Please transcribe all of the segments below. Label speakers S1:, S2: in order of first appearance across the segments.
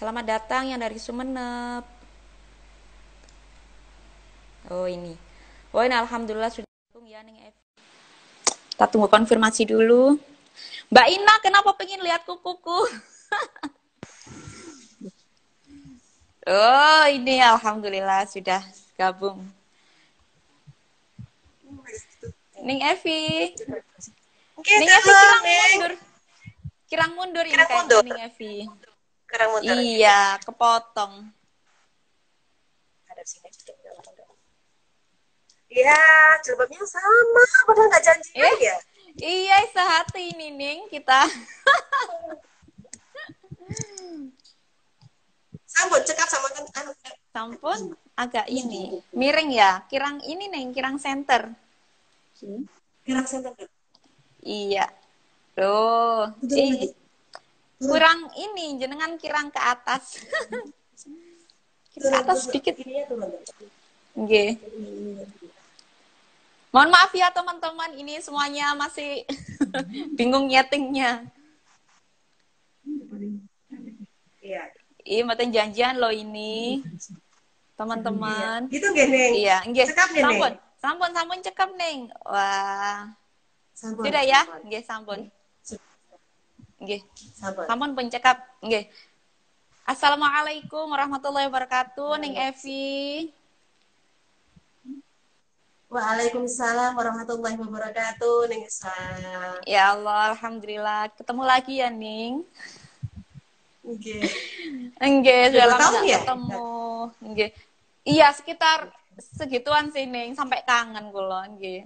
S1: Selamat datang yang dari Sumenep. Oh ini. Oh ini alhamdulillah sudah datang ya Neng Evi. Kita tunggu konfirmasi dulu. Mbak Ina, kenapa pengen lihat kukuku? Oh ini alhamdulillah sudah gabung. Neng Evi.
S2: Oke,
S1: Neng Evi
S2: halo,
S1: kirang
S2: Neng.
S1: mundur. Kirang mundur ini
S2: Kira
S1: kayaknya
S2: mundur.
S1: Neng Evi.
S2: Kira mundur.
S1: Iya, kepotong.
S2: Ada sini. Iya, jilbabnya sama. Padahal nggak janjian
S1: Eh,
S2: ya.
S1: iya sehati ini Neng kita.
S2: Sambut, cekap sama kan.
S1: Sampun agak ini miring ya. Kirang ini Neng, kirang center.
S2: Kira center.
S1: Iya. Tuh,
S2: Turun lagi.
S1: kurang ini jenengan kirang ke atas. Kirang ke atas sedikit.
S2: Ininya turun.
S1: Nggih. Mohon maaf ya teman-teman, ini semuanya masih bingung nyetingnya.
S2: Iya.
S1: Ih, mboten janjian loh ini, teman-teman.
S2: Gitu nggak, Neng?
S1: Iya, nggih.
S2: Cekap nggak, Neng?
S1: Sampun, sampun, sampun cekap, Neng. Wah,
S2: Sambut.
S1: sudah ya? Nggih, sampun. Nggih.
S2: Sambut.
S1: Sampun pun cekap. Nggih. Assalamualaikum warahmatullahi wabarakatuh, Neng Evi.
S2: Waalaikumsalam warahmatullahi wabarakatuh, Neng Isma.
S1: Ya Allah, alhamdulillah ketemu lagi ya, Ning.
S2: Oke.
S1: Nggih,
S2: Udah
S1: sudah
S2: 2
S1: lama
S2: tahun
S1: nggak
S2: ya?
S1: ketemu. Nggih. Iya, sekitar segituan sih, Ning. Sampai kangen kula, nggih.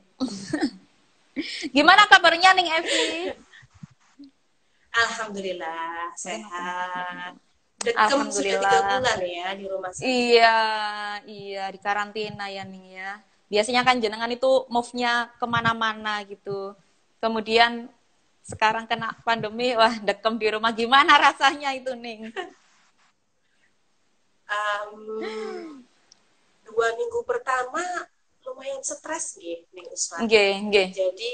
S1: Gimana kabarnya, Ning Evi?
S2: Alhamdulillah, sehat. Dekem sudah 3
S1: Alhamdulillah.
S2: bulan ya di rumah sakit.
S1: Iya, iya di karantina ya, Ning ya. Biasanya kan jenengan itu move-nya kemana-mana gitu. Kemudian sekarang kena pandemi, wah dekem di rumah. Gimana rasanya itu, Ning?
S2: Um, 2 minggu pertama lumayan stres nih Usman.
S1: Nggih, nggih.
S2: Jadi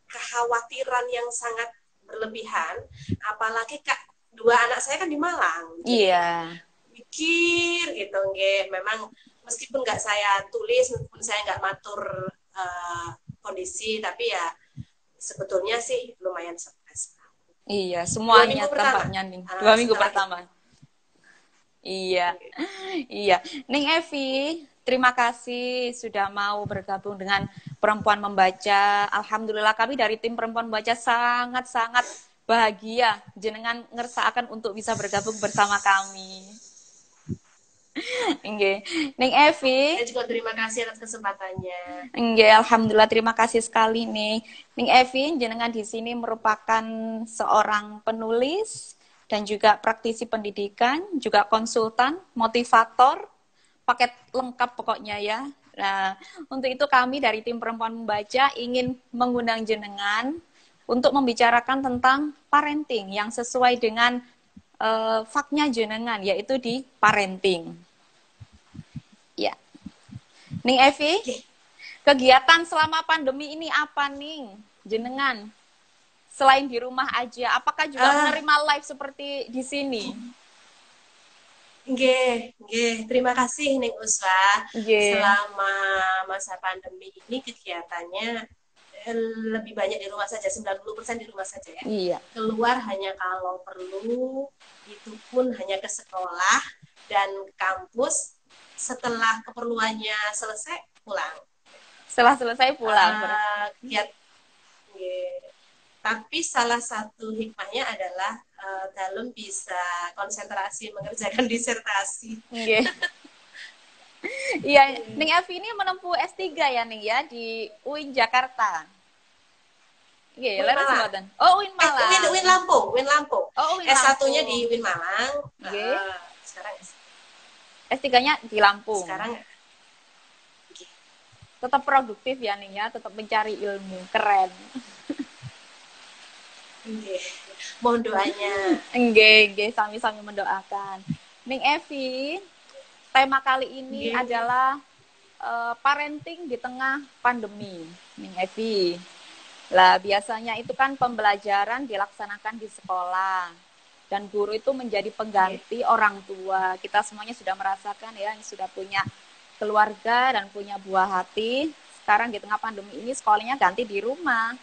S2: kekhawatiran yang sangat berlebihan, apalagi dua anak saya kan di Malang. Jadi
S1: Iya.
S2: mikir gitu, nggih. Memang meskipun nggak saya tulis, meskipun saya nggak matur kondisi, tapi ya sebetulnya sih lumayan stres.
S1: Iya,
S2: 2
S1: semuanya
S2: minggu pertama.
S1: tampaknya nih. 2 minggu
S2: Setelah
S1: pertama. Iya, iya. Ning Evi, terima kasih sudah mau bergabung dengan Perempuan Membaca. Alhamdulillah kami dari tim Perempuan Membaca sangat-sangat bahagia jenengan ngersakaken untuk bisa bergabung bersama kami. Nggih. Ning Evi,
S2: saya juga terima kasih atas kesempatannya.
S1: nggih, alhamdulillah terima kasih sekali nih. Ning Evi, jenengan di sini merupakan seorang penulis dan juga praktisi pendidikan, juga konsultan, motivator, paket lengkap pokoknya ya. Nah, untuk itu kami dari tim Perempuan Membaca ingin mengundang jenengan untuk membicarakan tentang parenting yang sesuai dengan faknya jenengan, yaitu di parenting. Ya. Ning Evi, kegiatan selama pandemi ini apa nih, jenengan? Selain di rumah aja, apakah juga menerima live seperti di sini?
S2: Nggih, terima kasih Neng Uswa.
S1: Nggih.
S2: Selama masa pandemi ini kegiatannya lebih banyak di rumah saja, 90% di rumah saja ya.
S1: Iya.
S2: Keluar hanya kalau perlu, itu pun hanya ke sekolah dan kampus. Setelah keperluannya selesai, pulang.
S1: Setelah selesai pulang.
S2: Tapi salah satu hikmahnya adalah dalam bisa konsentrasi mengerjakan disertasi.
S1: Nggih. Iya, Ning Evi ini menempuh S3 ya Ning ya di UIN Jakarta. Nggih, leres mboten? Oh, UIN Malang.
S2: UIN Lampung.
S1: Oh, UIN
S2: S1-nya
S1: Lampung.
S2: di UIN Malang.
S1: Nggih.
S2: Sekarang
S1: S3-nya di Lampung.
S2: Sekarang
S1: tetap produktif ya Ning ya, tetap mencari ilmu. Keren.
S2: Mohon doanya.
S1: Nggih, sami-sami mendoakan. Ning Evi, tema kali ini adalah parenting di tengah pandemi. Ning Evi. Lah, biasanya itu kan pembelajaran dilaksanakan di sekolah. dan guru itu menjadi pengganti orang tua. Kita semuanya sudah merasakan ya, yang sudah punya keluarga dan punya buah hati. Sekarang di tengah pandemi ini sekolahnya ganti di rumah.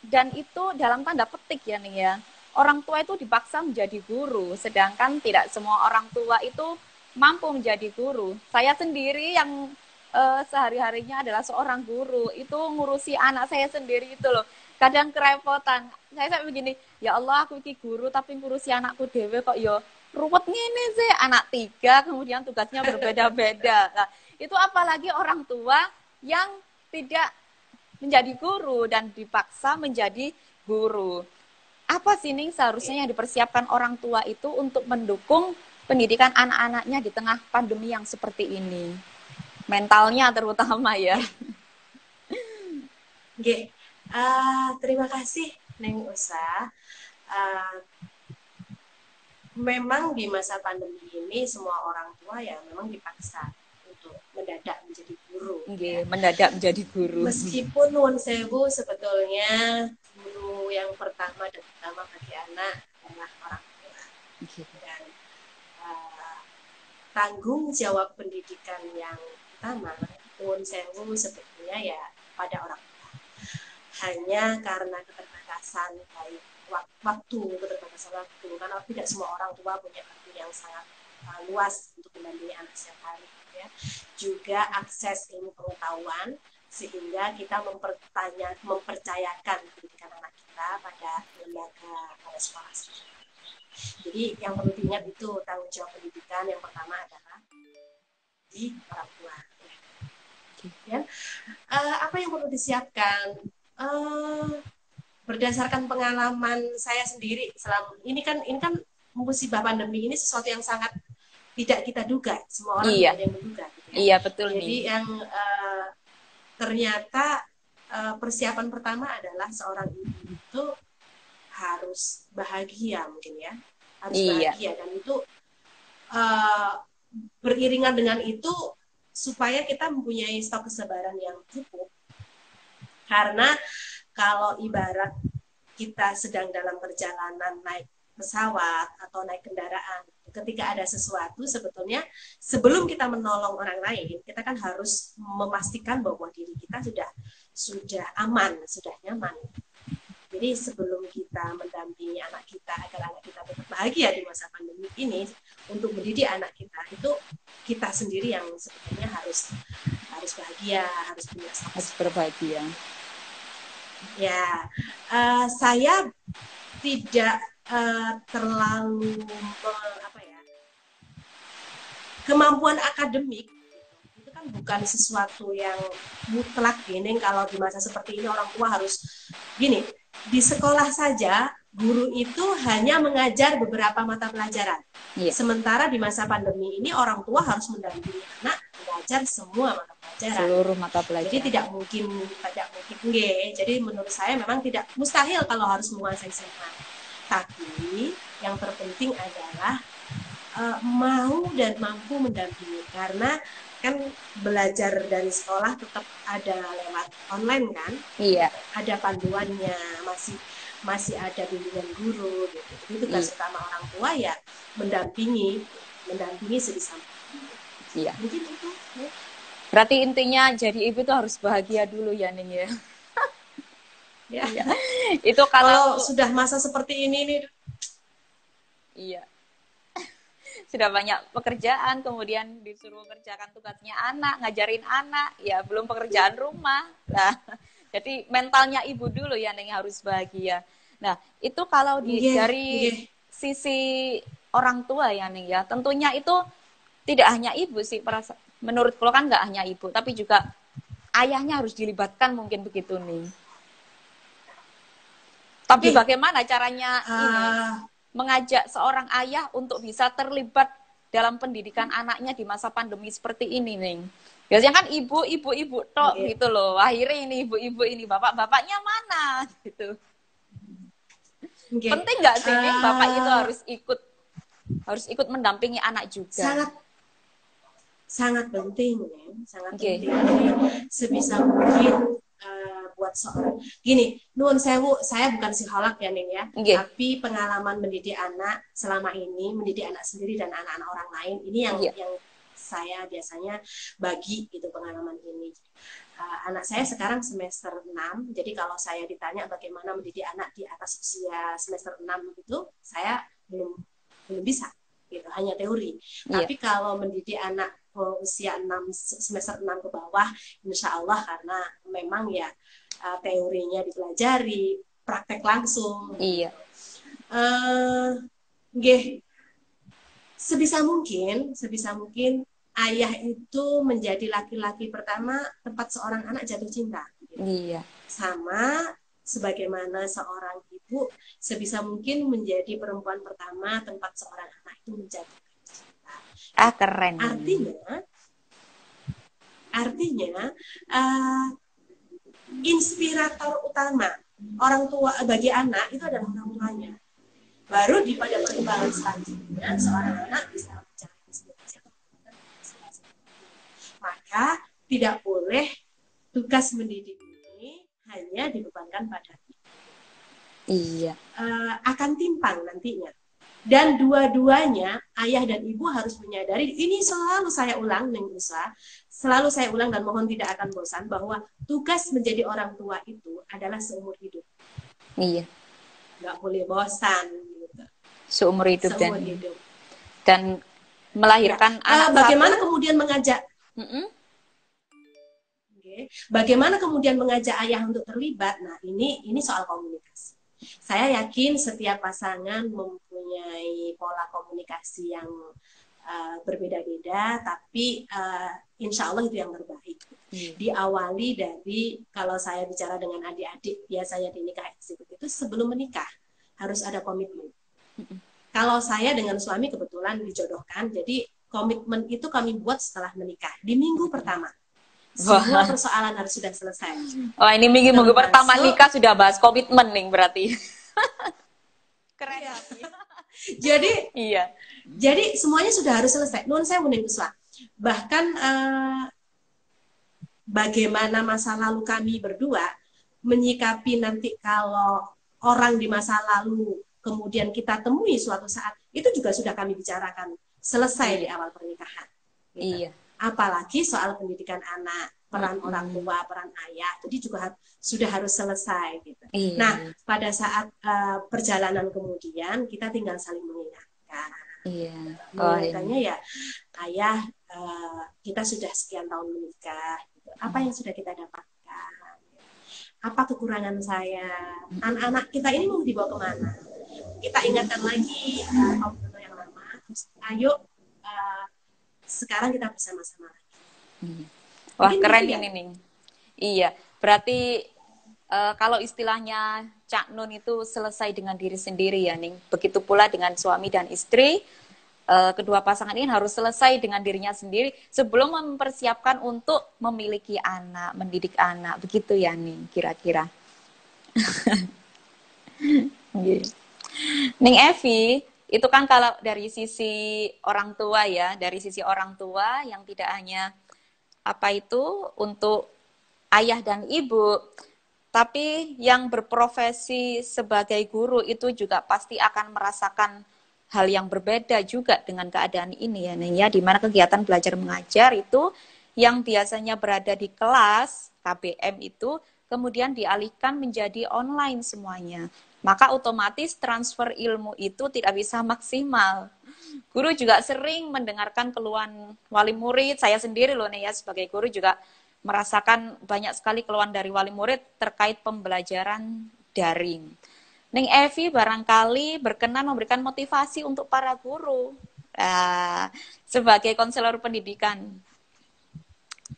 S1: Dan itu dalam tanda petik ya nih ya. Orang tua itu dipaksa menjadi guru, sedangkan tidak semua orang tua itu mampu menjadi guru. Saya sendiri yang sehari-harinya adalah seorang guru, itu ngurusi anak saya sendiri itu loh. Kadang kerepotan. Saya begini, ya Allah aku iki guru tapi ngurusi anakku dewe kok yo ruwet ngene sih, anak 3 kemudian tugasnya berbeda-beda. Nah, itu apalagi orang tua yang tidak menjadi guru dan dipaksa menjadi guru. Apa sih nih seharusnya yang dipersiapkan orang tua itu untuk mendukung pendidikan anak-anaknya di tengah pandemi yang seperti ini? Mentalnya terutama ya.
S2: Oke, terima kasih Neng Usa. Memang di masa pandemi ini semua orang tua ya memang dipaksa untuk mendadak menjadi guru.
S1: Ya. Mendadak menjadi guru.
S2: Meskipun nuwun sewu sebetulnya guru yang pertama dan utama bagi anak adalah orang tua. Dan tanggung jawab pendidikan yang utama nuwun sewu sebetulnya ya pada orang tua. Hanya karena keterbatasan baik keterbatasan waktu, karena tidak semua orang tua punya waktu yang sangat luas untuk mendampingi anak setiap hari, ya. Juga akses ilmu pengetahuan sehingga kita mempercayakan pendidikan anak kita pada lembaga, pada sekolah. Jadi yang perlu diingat itu tanggung jawab pendidikan yang pertama adalah di orang tua. Ya. Apa yang perlu disiapkan? Berdasarkan pengalaman saya sendiri selama ini kan musibah pandemi ini sesuatu yang sangat tidak kita duga, semua orang tidak ada yang menduga gitu ya.
S1: Iya betul.
S2: Jadi
S1: nih.
S2: Yang ternyata persiapan pertama adalah seorang ibu itu harus bahagia mungkin ya, harus bahagia, dan itu beriringan dengan itu supaya kita mempunyai stok kesabaran yang cukup, karena kalau ibarat kita sedang dalam perjalanan naik pesawat atau naik kendaraan, ketika ada sesuatu sebetulnya sebelum kita menolong orang lain, kita kan harus memastikan bahwa diri kita sudah aman, sudah nyaman. Jadi sebelum kita mendampingi anak kita agar anak kita tetap bahagia di masa pandemi ini, untuk mendidik anak kita itu kita sendiri yang sebetulnya harus bahagia, harus punya stok,
S1: harus berbahagia.
S2: Ya, saya tidak terlalu kemampuan akademik itu kan bukan sesuatu yang mutlak gini. Kalau di masa seperti ini orang tua harus gini. Di sekolah saja guru itu hanya mengajar beberapa mata pelajaran. Sementara di masa pandemi ini orang tua harus mendampingi anak belajar semua mata pelajaran.
S1: Seluruh mata pelajaran.
S2: Jadi tidak mungkin Jadi menurut saya memang tidak mustahil kalau harus menguasai semua. Tapi yang terpenting adalah mau dan mampu mendampingi, karena kan belajar dari sekolah tetap ada lewat online kan.
S1: Iya.
S2: Ada panduannya, masih ada bimbingan guru gitu. Jadi tugas utama orang tua ya mendampingi sebisa mungkin.
S1: Iya.
S2: Mungkin itu. Ya.
S1: Berarti intinya jadi ibu itu harus bahagia dulu ya Ning ya.
S2: Ya.
S1: Iya. Itu kalau
S2: sudah masa seperti ini nih.
S1: Iya. Sudah banyak pekerjaan, kemudian disuruh kerjakan tugasnya anak, ngajarin anak, ya belum pekerjaan rumah. Nah, jadi mentalnya ibu dulu ya Ning harus bahagia. Nah, itu kalau dari sisi orang tua ya Ning ya, tentunya itu tidak hanya ibu sih, menurut kalau kan nggak hanya ibu, tapi juga ayahnya harus dilibatkan mungkin begitu nih. Tapi bagaimana caranya ini mengajak seorang ayah untuk bisa terlibat dalam pendidikan anaknya di masa pandemi seperti ini nih? Biasanya kan ibu-ibu tok gitu loh. Akhirnya ini ibu-ibu ini, bapak-bapaknya mana gitu. Penting nggak sih nih bapak itu harus ikut mendampingi anak juga? Sangat
S2: penting, sangat penting. Jadi sebisa mungkin buat membuat seorang gini, nuwun sewu, saya bukan psikolog ya Ning ya,
S1: Nggih.
S2: tapi pengalaman mendidik anak selama ini, mendidik anak sendiri dan anak-anak orang lain, ini
S1: Iya.
S2: yang saya biasanya bagi gitu pengalaman ini. Anak saya sekarang semester 6, jadi kalau saya ditanya bagaimana mendidik anak di atas usia semester 6 itu, saya belum bisa gitu, hanya teori.
S1: Iya.
S2: Tapi kalau mendidik anak usia 6 semester 6 ke bawah, insya Allah karena memang ya teorinya dipelajari, praktek langsung.
S1: Iya.
S2: Nggih, sebisa mungkin ayah itu menjadi laki-laki pertama tempat seorang anak jatuh cinta.
S1: Iya.
S2: Sama sebagaimana seorang ibu sebisa mungkin menjadi perempuan pertama tempat seorang anak itu menjatuhkan cinta.
S1: Keren.
S2: Artinya inspirator utama orang tua bagi anak itu adalah orang tuanya. Baru pada perkembangan selanjutnya seorang anak bisa mencari inspirasi. Maka tidak boleh tugas mendidik ini hanya dibebankan pada ibu.
S1: Iya.
S2: Akan timpang nantinya. Dan dua-duanya, ayah dan ibu harus menyadari, ini selalu saya ulang, Neng Nusa, selalu saya ulang dan mohon tidak akan bosan, bahwa tugas menjadi orang tua itu adalah seumur hidup.
S1: Iya.
S2: Nggak boleh bosan. Gitu.
S1: Seumur hidup.
S2: Hidup.
S1: Dan melahirkan anak
S2: bagaimana
S1: satu.
S2: Kemudian mengajak bagaimana kemudian mengajak ayah untuk terlibat? Nah, ini soal komunikasi. Saya yakin setiap pasangan mempunyai pola komunikasi yang berbeda-beda, tapi insya Allah itu yang terbaik. Diawali dari, kalau saya bicara dengan adik-adik, biasanya di nikah eksekutif itu sebelum menikah harus ada komitmen. Kalau saya dengan suami kebetulan dijodohkan, jadi komitmen itu kami buat setelah menikah, di minggu pertama. Semua persoalan harus sudah selesai.
S1: Oh, ini minggu pertama nikah sudah bahas komitmen nih berarti. Keren.
S2: Iya. Jadi semuanya sudah harus selesai. Nuhun saya Muning Kuswa. Bahkan bagaimana masa lalu kami berdua menyikapi nanti kalau orang di masa lalu kemudian kita temui suatu saat, itu juga sudah kami bicarakan selesai di awal pernikahan. Gitu. Iya. Apalagi soal pendidikan anak, peran orang tua, peran ayah, jadi juga sudah harus selesai gitu. Iya. Nah, pada saat perjalanan kemudian kita tinggal saling mengingatkan. Iya. Mengingatkannya ya, ayah, kita sudah sekian tahun menikah. Gitu. Apa yang sudah kita dapatkan? Apa kekurangan saya? Anak-anak kita ini mau dibawa kemana? Kita ingatkan lagi komitmen yang lama. Terus, ayo. Sekarang kita bersama-sama lagi.
S1: Wah, mungkin keren ini nih. Iya, berarti kalau istilahnya Cak Nun itu selesai dengan diri sendiri ya, Ning. Begitu pula dengan suami dan istri, kedua pasangan ini harus selesai dengan dirinya sendiri sebelum mempersiapkan untuk memiliki anak, mendidik anak. Begitu ya, Ning, kira-kira. Ning Evi, itu kan kalau dari sisi orang tua ya, dari sisi orang tua yang tidak hanya apa itu untuk ayah dan ibu, tapi yang berprofesi sebagai guru itu juga pasti akan merasakan hal yang berbeda juga dengan keadaan ini ya, Neng ya, di mana kegiatan belajar mengajar itu yang biasanya berada di kelas KBM itu kemudian dialihkan menjadi online semuanya. Maka otomatis transfer ilmu itu tidak bisa maksimal. Guru juga sering mendengarkan keluhan wali murid. Saya sendiri loh nih ya sebagai guru juga merasakan banyak sekali keluhan dari wali murid terkait pembelajaran daring. Neng Evi barangkali berkenan memberikan motivasi untuk para guru sebagai konselor pendidikan.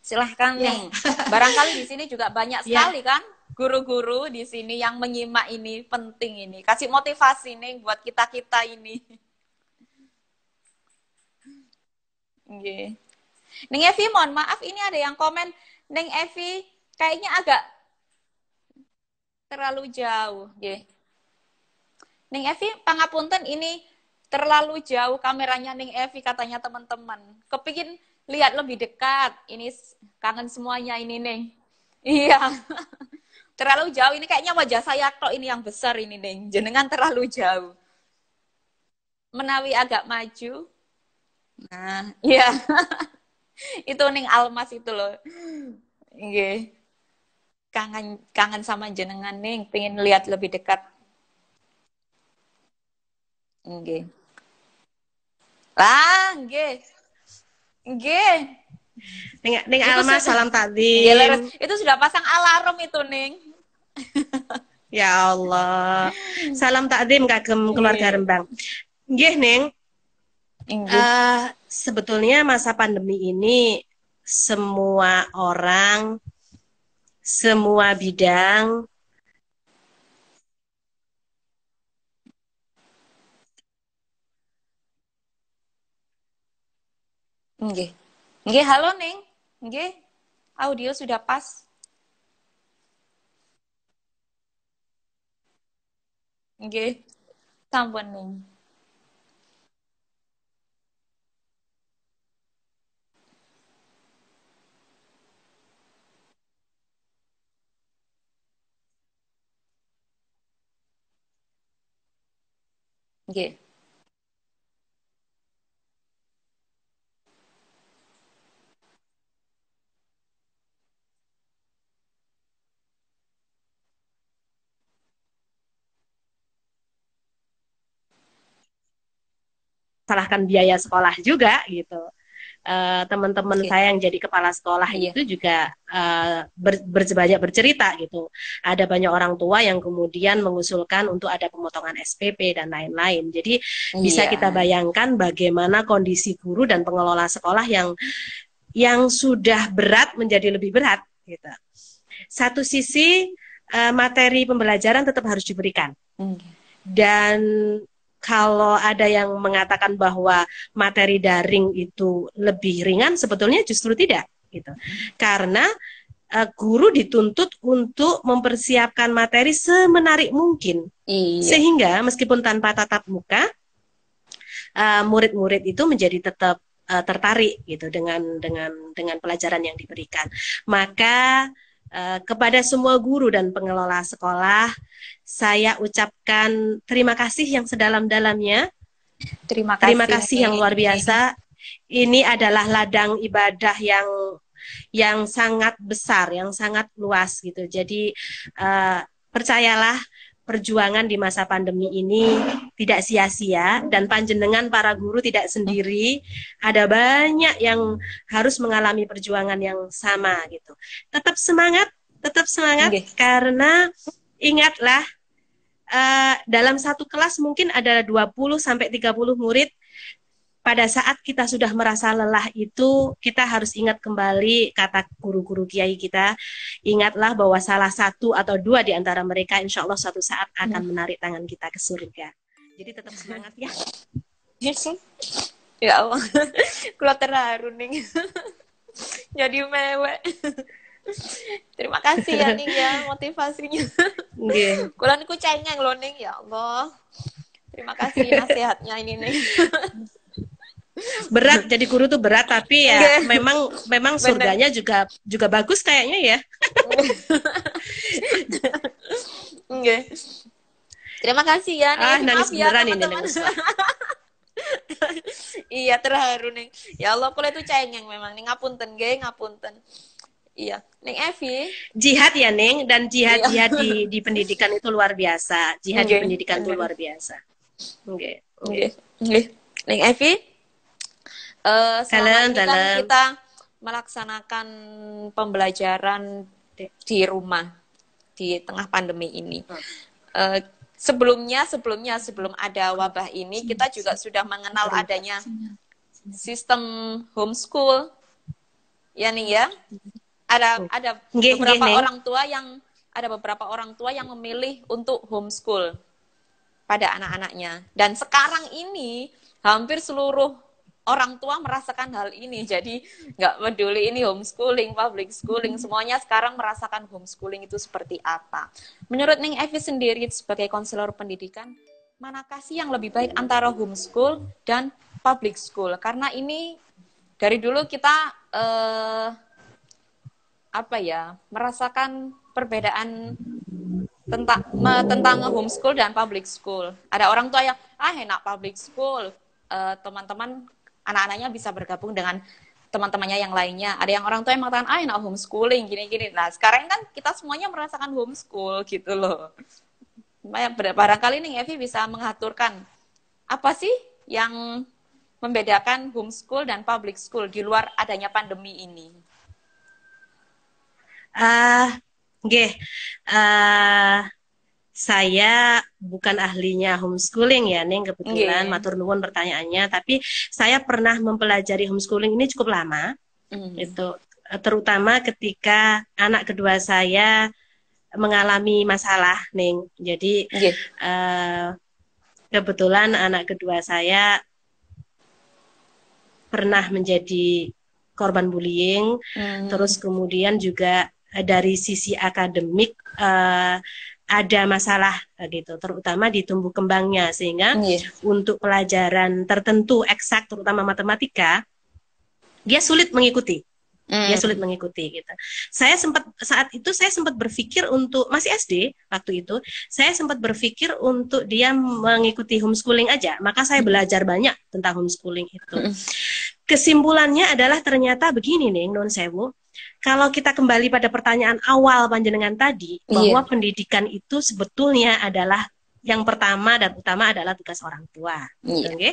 S1: Silahkan Neng. Barangkali di sini juga banyak sekali kan guru-guru di sini yang menyimak ini, penting ini. Kasih motivasi nih buat kita-kita ini. Okay. Neng Evi, mohon maaf ini ada yang komen, Neng Evi kayaknya agak terlalu jauh. Okay. Neng Evi, pangapunten ini terlalu jauh kameranya Neng Evi katanya teman-teman. Kepingin lihat lebih dekat. Ini kangen semuanya ini Neng. Iya. Terlalu jauh ini kayaknya wajah saya kok ini yang besar ini Neng. Jenengan terlalu jauh. Menawi agak maju. Nah, iya. Itu Neng Almas itu loh. Nggih. Kangen kangen sama jenengan Neng, pengen lihat lebih dekat. Nggih. Lah, nggih. Nggih.
S2: Ning
S1: Itu
S2: Alma
S1: sudah
S2: salam
S1: nggih leres.
S2: takdim.
S1: Itu sudah pasang alarm itu Neng.
S2: Ya Allah. Salam takdim kagem keluarga
S1: Nggih.
S2: Rembang. Nggih, Ning.
S1: Nggih.
S2: Sebetulnya masa pandemi ini semua orang, semua bidang
S1: Nggih. Nggih, halo Neng. Nggih. Audio sudah pas. Nggih. Sampun Neng. Nggih.
S2: salahkan biaya sekolah juga gitu. Teman-teman
S1: Nggih.
S2: saya yang jadi kepala sekolah
S1: Iya.
S2: itu juga banyak bercerita gitu. Ada banyak orang tua yang kemudian mengusulkan untuk ada pemotongan SPP dan lain-lain. Jadi bisa
S1: Iya.
S2: kita bayangkan bagaimana kondisi guru dan pengelola sekolah yang sudah berat menjadi lebih berat gitu. Satu sisi materi pembelajaran tetap harus diberikan.
S1: Nggih.
S2: Dan kalau ada yang mengatakan bahwa materi daring itu lebih ringan, sebetulnya justru tidak, gitu. Karena guru dituntut untuk mempersiapkan materi semenarik mungkin,
S1: Iya.
S2: sehingga meskipun tanpa tatap muka, murid-murid itu menjadi tetap tertarik gitu dengan pelajaran yang diberikan. Maka kepada semua guru dan pengelola sekolah, saya ucapkan terima kasih yang sedalam-dalamnya.
S1: Terima
S2: Terima
S1: kasih
S2: kasih yang luar
S1: Neng.
S2: biasa. Ini adalah ladang ibadah yang sangat besar, yang sangat luas gitu. Jadi percayalah perjuangan di masa pandemi ini tidak sia-sia dan panjenengan para guru tidak sendiri. Ada banyak yang harus mengalami perjuangan yang sama gitu. Tetap semangat
S1: Nggih.
S2: karena ingatlah dalam satu kelas mungkin ada 20 sampai 30 murid. Pada saat kita sudah merasa lelah itu, kita harus ingat kembali kata guru-guru kiai kita. Ingatlah bahwa salah satu atau dua di antara mereka insya Allah suatu saat akan menarik tangan kita ke surga. Jadi tetap semangat ya.
S1: Ya Allah. Kula terharu Neng. Jadi mewek. Terima kasih ya Ning ya motivasinya.
S2: Nggih.
S1: Kula niku cengeng lho Ning, ya Allah. Terima kasih nasihatnya ini Ning.
S2: Berat jadi guru tuh berat, tapi ya
S1: Nggih.
S2: memang
S1: Bener.
S2: surganya juga bagus kayaknya ya.
S1: Nggih. Terima kasih ya Ning.
S2: Nangis
S1: Maaf ya
S2: beneran ini
S1: teman-teman.
S2: Neng Uswa.
S1: Iya terharu Ning. Ya Allah kula itu cengeng memang Ning, ngapunten nggih, ngapunten. Iya, Ning Evi.
S2: Jihad ya Neng, dan
S1: Iya.
S2: jihad di pendidikan itu luar biasa. Jihad di
S1: Nggih,
S2: pendidikan itu
S1: bener.
S2: luar biasa. Nggih.
S1: Nggih. Nggih. Ning Evi, selama
S2: Dalam,
S1: ini kan
S2: dalam.
S1: kita melaksanakan pembelajaran di rumah di tengah pandemi ini. Sebelum ada wabah ini, kita juga sudah mengenal adanya sistem homeschool, ya nih ya. Ada beberapa orang tua yang memilih untuk homeschool pada anak-anaknya. Dan sekarang ini hampir seluruh orang tua merasakan hal ini. Jadi nggak peduli ini homeschooling, public schooling, semuanya sekarang merasakan homeschooling itu seperti apa. Menurut Ning Evi sendiri sebagai konselor pendidikan, manakah sih yang lebih baik antara homeschool dan public school? Karena ini dari dulu kita merasakan perbedaan tentang homeschool dan public school. Ada orang tua yang enak public school, teman-teman anak-anaknya bisa bergabung dengan teman-temannya yang lainnya. Ada yang orang tua yang mengatakan enak homeschooling gini-gini. Nah sekarang kan kita semuanya merasakan homeschool gitu loh. Barangkali nih Evi bisa mengaturkan apa sih yang membedakan homeschool dan public school di luar adanya pandemi ini?
S2: Nggih. Saya bukan ahlinya homeschooling ya, Ning, kebetulan matur nuwun pertanyaannya, tapi saya pernah mempelajari homeschooling ini cukup lama. Itu terutama ketika anak kedua saya mengalami masalah, Ning. Jadi kebetulan anak kedua saya pernah menjadi korban bullying, terus kemudian juga dari sisi akademik ada masalah gitu, terutama di tumbuh kembangnya, sehingga untuk pelajaran tertentu eksak, terutama matematika, dia sulit mengikuti. Dia sulit mengikuti gitu. Saat itu saya sempat berpikir untuk, masih SD waktu itu, saya sempat berpikir untuk dia mengikuti homeschooling aja. Maka saya belajar banyak tentang homeschooling itu. Kesimpulannya adalah ternyata begini nih, Nun Sewu. Kalau kita kembali pada pertanyaan awal panjenengan tadi, bahwa pendidikan itu sebetulnya adalah yang pertama dan utama adalah tugas orang tua. Okay?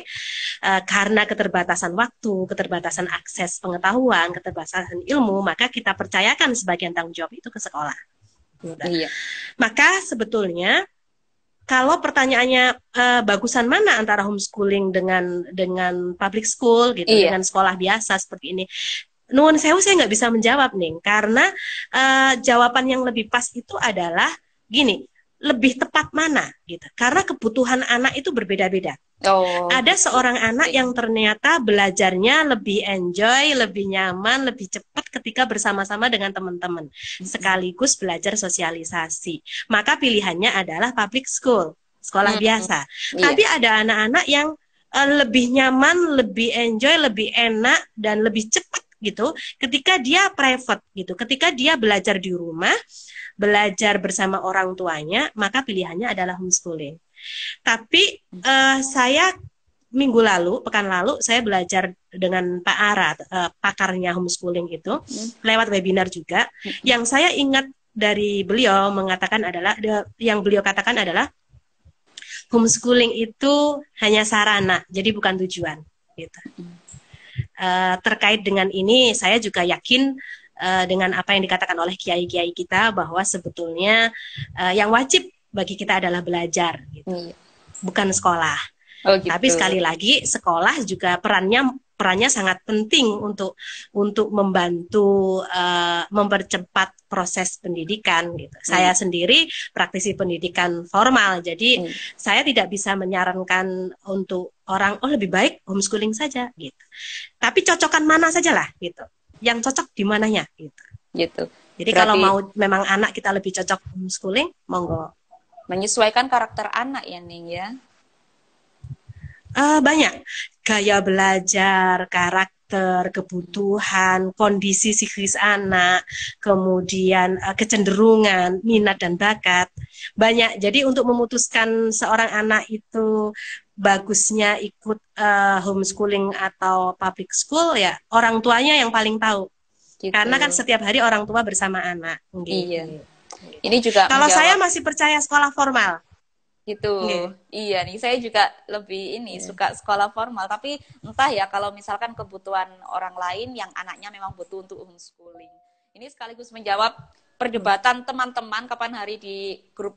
S2: Karena keterbatasan waktu, keterbatasan akses pengetahuan, keterbatasan ilmu, maka kita percayakan sebagian tanggung jawab itu ke sekolah. Maka sebetulnya kalau pertanyaannya bagusan mana antara homeschooling dengan public school gitu, dengan sekolah biasa seperti ini, nuwun sewu saya nggak bisa menjawab nih, karena jawaban yang lebih pas itu adalah gini, lebih tepat mana gitu, karena kebutuhan anak itu berbeda-beda. Ada seorang anak yang ternyata belajarnya lebih enjoy, lebih nyaman, lebih cepat ketika bersama-sama dengan teman-teman, sekaligus belajar sosialisasi. Maka pilihannya adalah public school, sekolah biasa. Tapi ada anak-anak yang lebih nyaman, lebih enjoy, lebih enak, dan lebih cepat gitu ketika dia private gitu, ketika dia belajar di rumah, belajar bersama orang tuanya, maka pilihannya adalah homeschooling. Tapi saya minggu lalu, pekan lalu, saya belajar dengan Pak Ara, pakarnya homeschooling itu, lewat webinar juga. Yang saya ingat dari beliau mengatakan adalah, yang beliau katakan adalah homeschooling itu hanya sarana, jadi bukan tujuan gitu. Terkait dengan ini, saya juga yakin dengan apa yang dikatakan oleh kiai-kiai kita, bahwa sebetulnya yang wajib bagi kita adalah belajar, gitu. Bukan sekolah. Gitu. Tapi sekali lagi, sekolah juga perannya sangat penting untuk membantu mempercepat proses pendidikan. Gitu. Saya sendiri praktisi pendidikan formal, jadi saya tidak bisa menyarankan untuk orang lebih baik homeschooling saja, gitu. Tapi cocokan mana sajalah, gitu. Yang cocok di mananya, gitu. Jadi berarti, kalau mau memang anak kita lebih cocok homeschooling, monggo.
S1: Menyesuaikan karakter anak ya, Ning ya.
S2: Banyak gaya belajar, karakter, kebutuhan, kondisi psikis anak, kemudian kecenderungan, minat dan bakat, banyak. Jadi untuk memutuskan seorang anak itu bagusnya ikut homeschooling atau public school, ya orang tuanya yang paling tahu. Gitu. Karena kan setiap hari orang tua bersama anak.
S1: Iya. Ini juga
S2: kalau saya masih percaya sekolah formal.
S1: Gitu. Iya nih, saya juga lebih suka sekolah formal, tapi entah ya kalau misalkan kebutuhan orang lain yang anaknya memang butuh untuk homeschooling. Ini sekaligus menjawab perdebatan teman-teman kapan hari di grup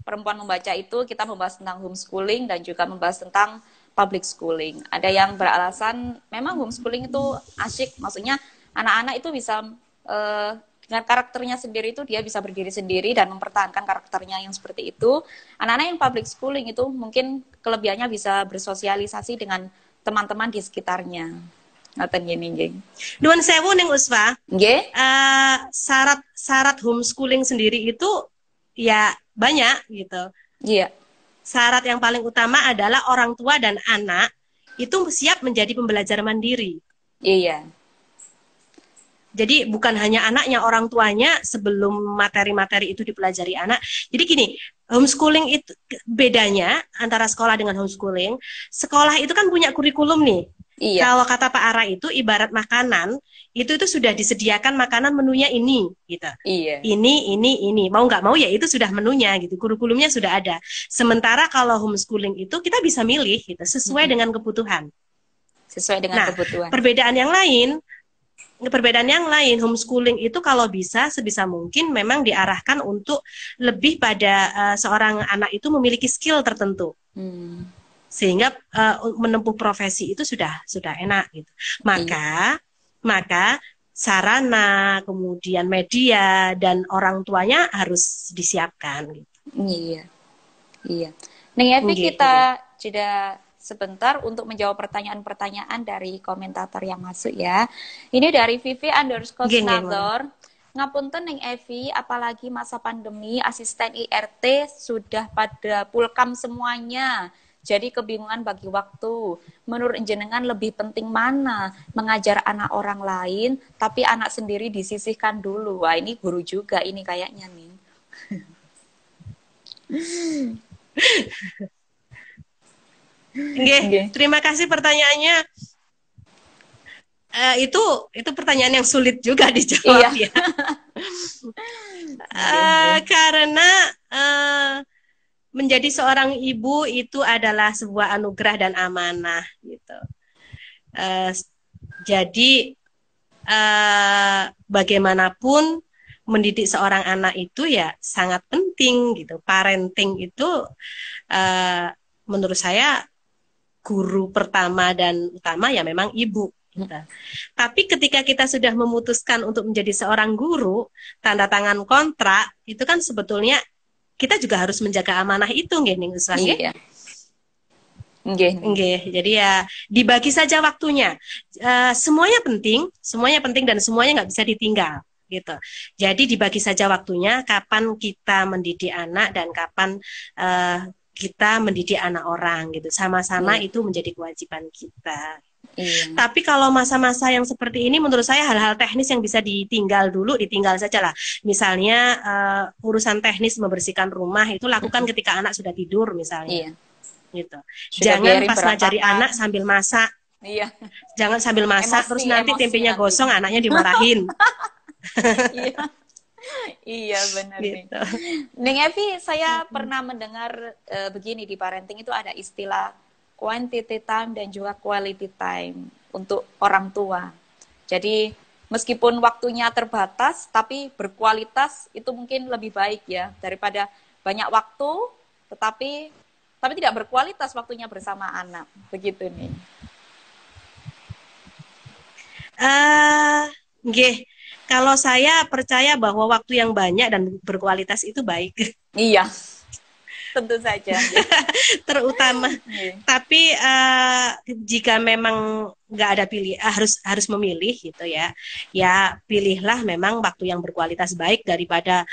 S1: Perempuan Membaca itu kita membahas tentang homeschooling dan juga membahas tentang public schooling. Ada yang beralasan memang homeschooling itu asyik, maksudnya anak-anak itu bisa dengan karakternya sendiri itu dia bisa berdiri sendiri dan mempertahankan karakternya yang seperti itu. Anak-anak yang public schooling itu mungkin kelebihannya bisa bersosialisasi dengan teman-teman di sekitarnya. Ngaten gini, nggih.
S2: Nuwun sewu ning Usfa.
S1: Nggih.
S2: Syarat homeschooling sendiri itu ya banyak gitu.
S1: Iya.
S2: Syarat yang paling utama adalah orang tua dan anak itu siap menjadi pembelajar mandiri.
S1: Iya.
S2: Jadi bukan hanya anaknya, orang tuanya sebelum materi-materi itu dipelajari anak. Jadi gini, homeschooling itu bedanya antara sekolah dengan homeschooling. Sekolah itu kan punya kurikulum nih.
S1: Iya,
S2: Kalau kata Pak Ara itu ibarat makanan, itu sudah disediakan makanan menunya ini, gitu.
S1: iya.
S2: Ini. Mau nggak mau ya itu sudah menunya gitu. Kurikulumnya sudah ada. Sementara kalau homeschooling itu kita bisa milih gitu, sesuai
S1: Mm-mm.
S2: dengan kebutuhan.
S1: Sesuai dengan
S2: Nah,
S1: kebutuhan.
S2: perbedaan yang lain perbedaan yang lain, homeschooling itu kalau bisa sebisa mungkin memang diarahkan untuk lebih pada seorang anak itu memiliki skill tertentu
S1: Hmm,
S2: sehingga menempuh profesi itu sudah enak gitu.
S1: iya,
S2: Maka sarana, kemudian media dan orang tuanya harus disiapkan gitu.
S1: iya, iya. Nih Evi,
S2: Nggih,
S1: kita
S2: nggih.
S1: jeda sebentar untuk menjawab pertanyaan-pertanyaan dari komentator yang masuk ya. Ini dari Vivi underscore
S2: Nggih, nggih, Mama.
S1: Snagor. Ngapunten Neng Evi, apalagi masa pandemi, asisten IRT sudah pada pulkam semuanya. Jadi kebingungan bagi waktu. Menurut jenengan lebih penting mana? Mengajar anak orang lain, tapi anak sendiri disisihkan dulu. Wah, ini guru juga ini kayaknya nih.
S2: Nggih,
S1: Oke.
S2: terima kasih pertanyaannya. Itu pertanyaan yang sulit juga dijawab
S1: Iya.
S2: ya.
S1: Oke, oke.
S2: Karena uh, menjadi seorang ibu itu adalah sebuah anugerah dan amanah gitu. Uh, jadi bagaimanapun mendidik seorang anak itu ya sangat penting gitu. Parenting itu uh, menurut saya guru pertama dan utama ya memang ibu. Gitu. Tapi ketika kita sudah memutuskan untuk menjadi seorang guru, tanda tangan kontrak itu kan sebetulnya kita juga harus menjaga amanah itu nggih ning Uswah nggih.
S1: Iya. Nggih, nih.
S2: Nggih, jadi ya dibagi saja waktunya. Semuanya penting dan semuanya nggak bisa ditinggal gitu. Jadi dibagi saja waktunya kapan kita mendidik anak dan kapan kita mendidik anak orang gitu. Sama-sama
S1: Iya.
S2: itu menjadi kewajiban kita.
S1: Iya.
S2: Tapi kalau masa-masa yang seperti ini, menurut saya hal-hal teknis yang bisa ditinggal dulu, ditinggal saja lah. Misalnya urusan teknis membersihkan rumah itu lakukan
S1: Mm-mm.
S2: ketika anak sudah tidur misalnya,
S1: Iya.
S2: gitu.
S1: Sudah
S2: Jangan
S1: biarin
S2: pas ngajari
S1: berantakan.
S2: anak sambil masak,
S1: Iya.
S2: jangan sambil masak terus
S1: Emosi,
S2: nanti
S1: emosi
S2: tempenya
S1: nanti.
S2: gosong, anaknya dimarahin,
S1: Iya. Iya, benar nih.
S2: gitu.
S1: Neng Evi, saya pernah mendengar begini di parenting itu ada istilah quantity time dan juga quality time untuk orang tua. Jadi meskipun waktunya terbatas, tapi berkualitas itu mungkin lebih baik ya daripada banyak waktu, tapi tidak berkualitas waktunya bersama anak. Begitu nih.
S2: Nggih, kalau saya percaya bahwa waktu yang banyak dan berkualitas itu baik.
S1: Iya, tentu saja.
S2: Terutama
S1: Iya.
S2: tapi jika memang nggak ada pilih harus memilih gitu ya pilihlah memang waktu yang berkualitas baik daripada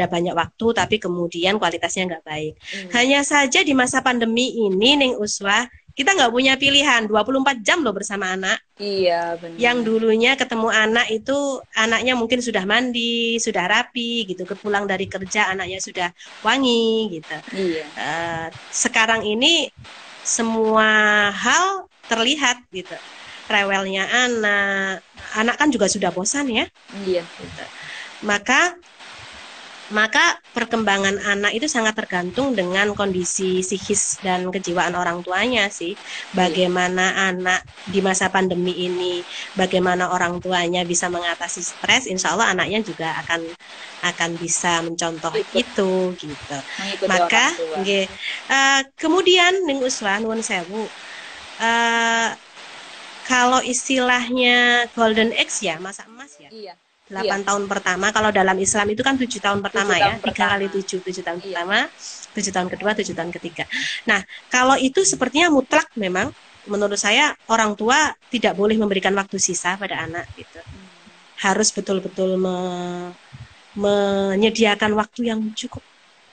S2: banyak waktu tapi kemudian kualitasnya nggak baik. Hanya saja di masa pandemi ini Ning Uswa kita nggak punya pilihan 24 jam loh bersama anak.
S1: Iya,
S2: Yang
S1: benar.
S2: dulunya ketemu anak itu anaknya mungkin sudah mandi, sudah rapi gitu, pulang dari kerja anaknya sudah wangi gitu.
S1: Iya.
S2: Sekarang ini semua hal terlihat gitu. Rewelnya anak kan juga sudah bosan ya.
S1: Iya.
S2: Gitu. Maka perkembangan anak itu sangat tergantung dengan kondisi psikis dan kejiwaan orang tuanya sih. Bagaimana anak di masa pandemi ini, bagaimana orang tuanya bisa mengatasi stres, insya Allah anaknya juga akan bisa mencontoh itu gitu.
S1: Mengikuti
S2: Maka
S1: orang tua.
S2: kemudian ning Uswa nuwun sewu. Kalau istilahnya golden age ya, masa emas ya.
S1: Iya.
S2: 8 tahun pertama, kalau dalam Islam itu kan 7 tahun pertama
S1: 7
S2: ya,
S1: tahun
S2: 3 kali
S1: pertama.
S2: 7, 7 tahun
S1: Iya.
S2: pertama, 7 tahun kedua, 7 tahun ketiga. Nah, kalau itu sepertinya mutlak memang, menurut saya orang tua tidak boleh memberikan waktu sisa pada anak gitu. Harus betul-betul menyediakan waktu yang cukup.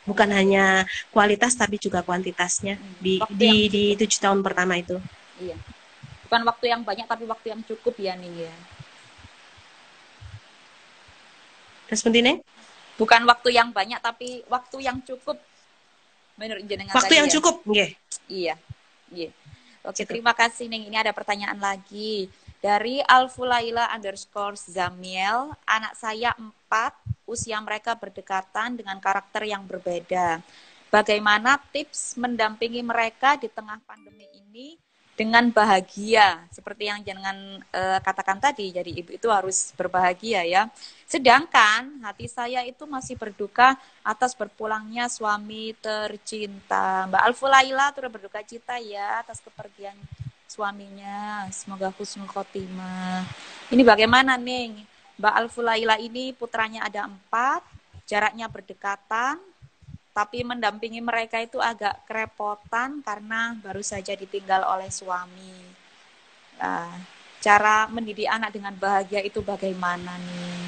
S2: Bukan hanya kualitas tapi juga kuantitasnya di 7 tahun pertama itu.
S1: Iya. Bukan waktu yang banyak tapi waktu yang cukup ya nih ya.
S2: Terus penting
S1: Bukan waktu yang banyak, tapi waktu yang cukup menurut jenengan
S2: waktu
S1: tadi
S2: yang
S1: ya.
S2: cukup, nggih.
S1: Iya. Iya. Oke,
S2: Cukup.
S1: terima kasih Ning. Ini ada pertanyaan lagi. Dari Alfulaila_Zamiel, anak saya 4, usia mereka berdekatan dengan karakter yang berbeda. Bagaimana tips mendampingi mereka di tengah pandemi ini dengan bahagia? Seperti yang jenengan katakan tadi, jadi ibu itu harus berbahagia ya. Sedangkan hati saya itu masih berduka atas berpulangnya suami tercinta. Mbak Alfulaila turut berduka cita ya atas kepergian suaminya. Semoga husnul khotimah. Ini bagaimana nih? Mbak Alfulaila ini putranya ada 4, jaraknya berdekatan, tapi mendampingi mereka itu agak kerepotan karena baru saja ditinggal oleh suami. Cara mendidik anak dengan bahagia itu bagaimana nih?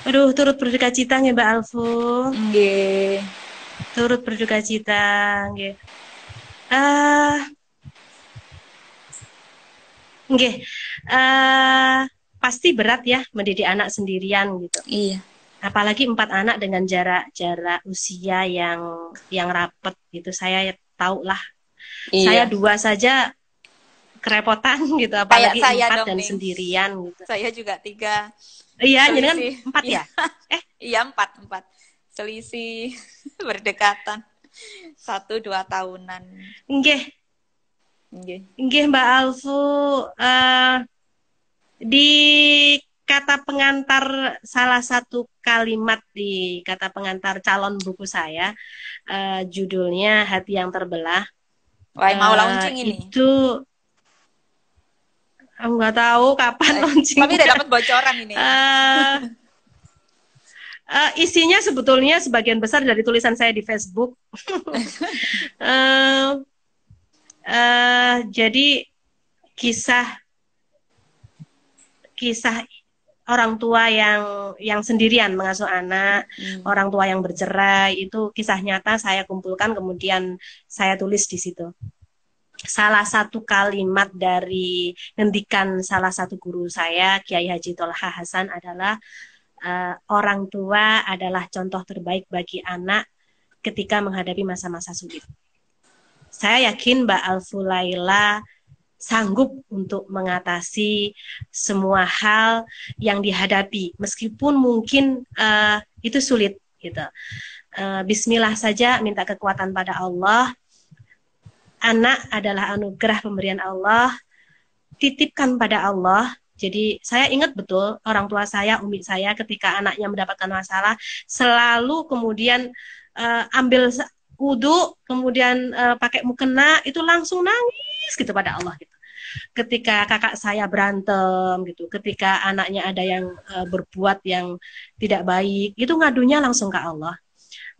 S2: Aduh, turut berduka cita nggih Mbak Alfu.
S1: Nggih.
S2: Turut berduka cita nggih. Nggih. Pasti berat ya mendidik anak sendirian gitu.
S1: Iya.
S2: Apalagi 4 anak dengan jarak usia yang rapet gitu. Saya tahu lah. Saya
S1: Iya.
S2: 2 saja kerepotan gitu,
S1: Kayak
S2: apalagi
S1: saya
S2: 4
S1: dong,
S2: dan
S1: Ning.
S2: sendirian gitu.
S1: Saya juga 3.
S2: Iya, jadi kan
S1: Selisih.
S2: 4 ya?
S1: Iya, 4. Selisih berdekatan. 1-2 tahunan.
S2: Nggih.
S1: Nggih.
S2: Nggih Mbak Alfu, di kata pengantar salah satu kalimat di kata pengantar calon buku saya, judulnya Hati yang Terbelah.
S1: Wah, mau launching ini.
S2: Itu aku nggak tahu kapan launchingnya.
S1: Kami udah dapat bocoran ini.
S2: Isinya sebetulnya sebagian besar dari tulisan saya di Facebook. Jadi kisah orang tua yang sendirian mengasuh anak, orang tua yang bercerai, itu kisah nyata saya kumpulkan kemudian saya tulis di situ. Salah satu kalimat dari ngendikan salah satu guru saya, Kiai Haji Tolha Hasan, adalah orang tua adalah contoh terbaik bagi anak ketika menghadapi masa-masa sulit. Saya yakin Mbak Alfulaila sanggup untuk mengatasi semua hal yang dihadapi, meskipun mungkin itu sulit gitu. Bismillah saja, minta kekuatan pada Allah. Anak adalah anugerah pemberian Allah, titipkan pada Allah. Jadi saya ingat betul orang tua saya, umi saya, ketika anaknya mendapatkan masalah, selalu kemudian ambil wudhu, kemudian pakai mukena, itu langsung nangis gitu pada Allah gitu. Ketika kakak saya berantem gitu, ketika anaknya ada yang berbuat yang tidak baik, itu ngadunya langsung ke Allah.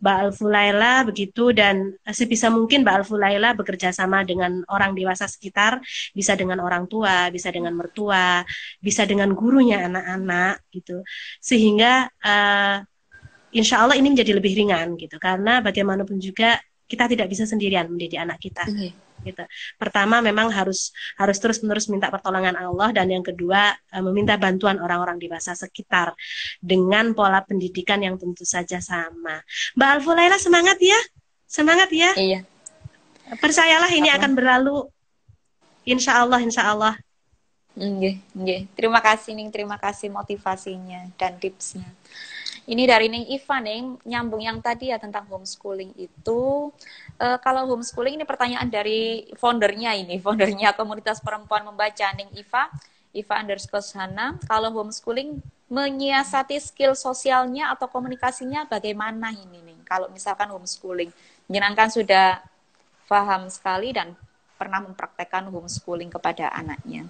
S2: Mbak Alfulaila begitu, dan sebisa mungkin Mbak Alfulaila bekerja sama dengan orang dewasa sekitar, bisa dengan orang tua, bisa dengan mertua, bisa dengan gurunya anak-anak gitu, sehingga insya Allah ini menjadi lebih ringan gitu, karena bagaimanapun juga kita tidak bisa sendirian mendidik anak kita. Gitu. Pertama memang harus terus-menerus minta pertolongan Allah, dan yang kedua meminta bantuan orang-orang dewasa sekitar dengan pola pendidikan yang tentu saja sama. Mbak Alfulaila semangat ya.
S1: Iya.
S2: Percayalah ini akan berlalu. Insya Allah.
S1: Nggih. Terima kasih Ning, terima kasih motivasinya dan tipsnya. Ini dari Ning Iva, Ning, nyambung yang tadi ya tentang homeschooling itu. Kalau homeschooling ini pertanyaan dari foundernya komunitas perempuan membaca, Ning Iva _Hana. Kalau homeschooling menyiasati skill sosialnya atau komunikasinya bagaimana ini, Ning? Kalau misalkan homeschooling, menyenangkan sudah paham sekali dan pernah mempraktekkan homeschooling kepada anaknya.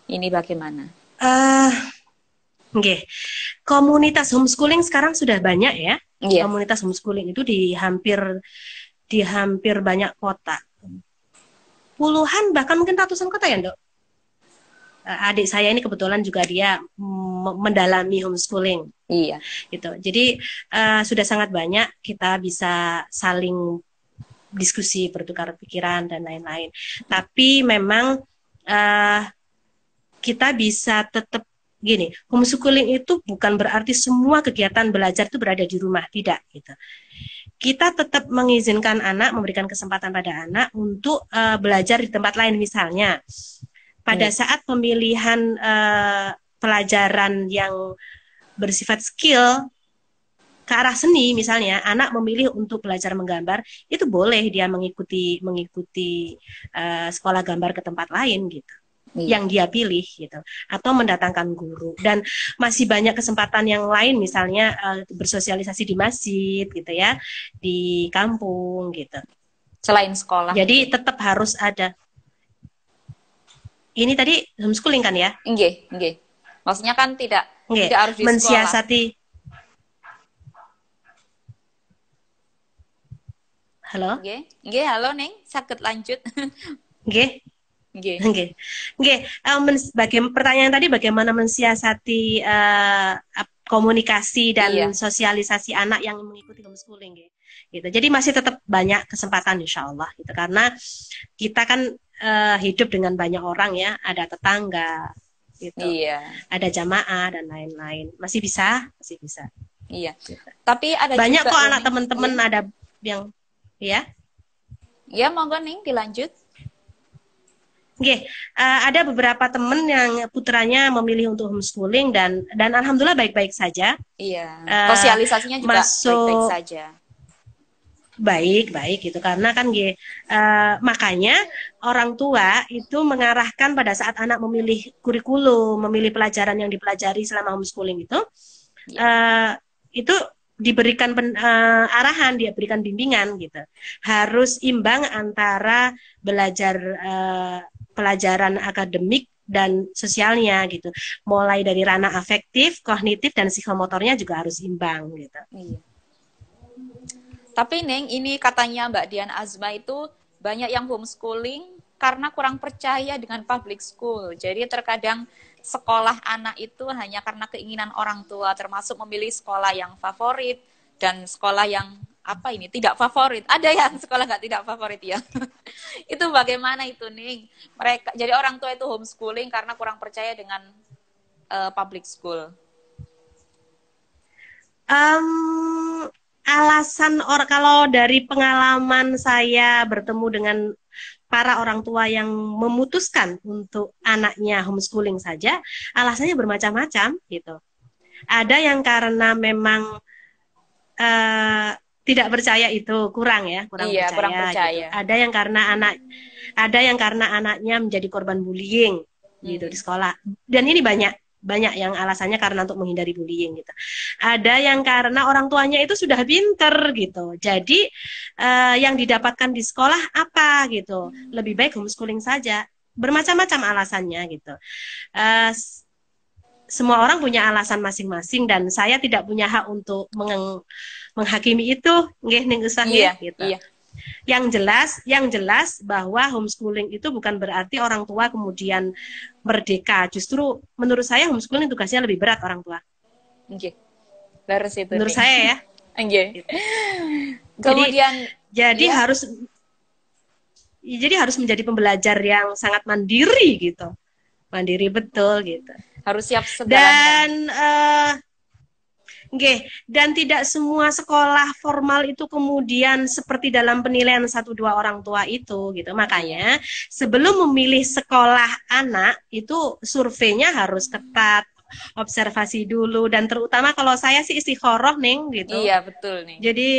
S1: Ini bagaimana?
S2: Nggih. Komunitas homeschooling sekarang sudah banyak ya.
S1: Yes.
S2: Komunitas homeschooling itu di hampir banyak kota. Puluhan bahkan mungkin ratusan kota ya, Dok. Adik saya ini kebetulan juga dia mendalami homeschooling.
S1: Iya.
S2: Gitu. Jadi sudah sangat banyak, kita bisa saling diskusi, bertukar pikiran dan lain-lain. Tapi memang kita bisa tetap gini, homeschooling itu bukan berarti semua kegiatan belajar itu berada di rumah, tidak gitu. Kita tetap mengizinkan anak, memberikan kesempatan pada anak untuk belajar di tempat lain. Misalnya pada saat pemilihan pelajaran yang bersifat skill ke arah seni, misalnya anak memilih untuk belajar menggambar, itu boleh dia mengikuti sekolah gambar ke tempat lain gitu. Yang dia pilih gitu, atau mendatangkan guru. Dan masih banyak kesempatan yang lain, misalnya bersosialisasi di masjid gitu ya, di kampung gitu,
S1: selain sekolah.
S2: Jadi tetap harus ada. Ini tadi homeschooling kan ya?
S1: Nggih. Maksudnya kan tidak harus di
S2: mensiasati
S1: sekolah.
S2: Halo?
S1: Nggih, halo Neng, saged lanjut.
S2: Nggih. Pertanyaan tadi bagaimana mensiasati komunikasi dan sosialisasi anak yang mengikuti homeschooling gitu. Jadi masih tetap banyak kesempatan insya Allah gitu, karena kita kan hidup dengan banyak orang ya, ada tetangga gitu, ada jamaah dan lain-lain, masih bisa.
S1: Iya. Gitu. Tapi ada
S2: banyak
S1: juga
S2: kok anak teman-teman ada yang
S1: monggo Ning dilanjut.
S2: Ada beberapa teman yang putranya memilih untuk homeschooling dan alhamdulillah baik-baik saja.
S1: Iya. Sosialisasinya juga baik-baik saja.
S2: Baik gitu, karena kan makanya orang tua itu mengarahkan pada saat anak memilih kurikulum, memilih pelajaran yang dipelajari selama homeschooling itu diberikan arahan, dia berikan bimbingan gitu. Harus imbang antara belajar pelajaran akademik dan sosialnya gitu. Mulai dari ranah afektif, kognitif dan psikomotornya juga harus imbang gitu.
S1: Iya. Tapi Neng, ini katanya Mbak Dian Azma itu banyak yang homeschooling karena kurang percaya dengan public school. Jadi terkadang sekolah anak itu hanya karena keinginan orang tua, termasuk memilih sekolah yang favorit dan sekolah yang tidak favorit. Ada yang sekolah nggak tidak favorit ya. Itu bagaimana itu Ning? Jadi orang tua itu homeschooling karena kurang percaya dengan public school.
S2: Alasan kalau dari pengalaman saya bertemu dengan para orang tua yang memutuskan untuk anaknya homeschooling saja, alasannya bermacam-macam gitu. Ada yang karena memang tidak percaya itu kurang percaya. Gitu. Ada yang karena anaknya menjadi korban bullying gitu di sekolah. Dan ini banyak yang alasannya karena untuk menghindari bullying gitu. Ada yang karena orang tuanya itu sudah pinter gitu. Jadi yang didapatkan di sekolah apa gitu. Lebih baik homeschooling saja. Bermacam-macam alasannya gitu. Semua orang punya alasan masing-masing dan saya tidak punya hak untuk menghakimi itu, nggih ning gitu. Iya. Yang jelas bahwa homeschooling itu bukan berarti orang tua kemudian merdeka. Justru menurut saya homeschooling tugasnya lebih berat orang tua.
S1: Nggih. Beres itu.
S2: Menurut saya ya.
S1: Nggih.
S2: Gitu.
S1: Kemudian
S2: jadi harus menjadi pembelajar yang sangat mandiri gitu. Mandiri betul gitu.
S1: Harus siap segalanya.
S2: Dan tidak semua sekolah formal itu kemudian seperti dalam penilaian 1-2 orang tua itu gitu. Makanya sebelum memilih sekolah anak itu surveinya harus ketat, observasi dulu, dan terutama kalau saya sih istikharah Neng gitu.
S1: Iya betul nih.
S2: Jadi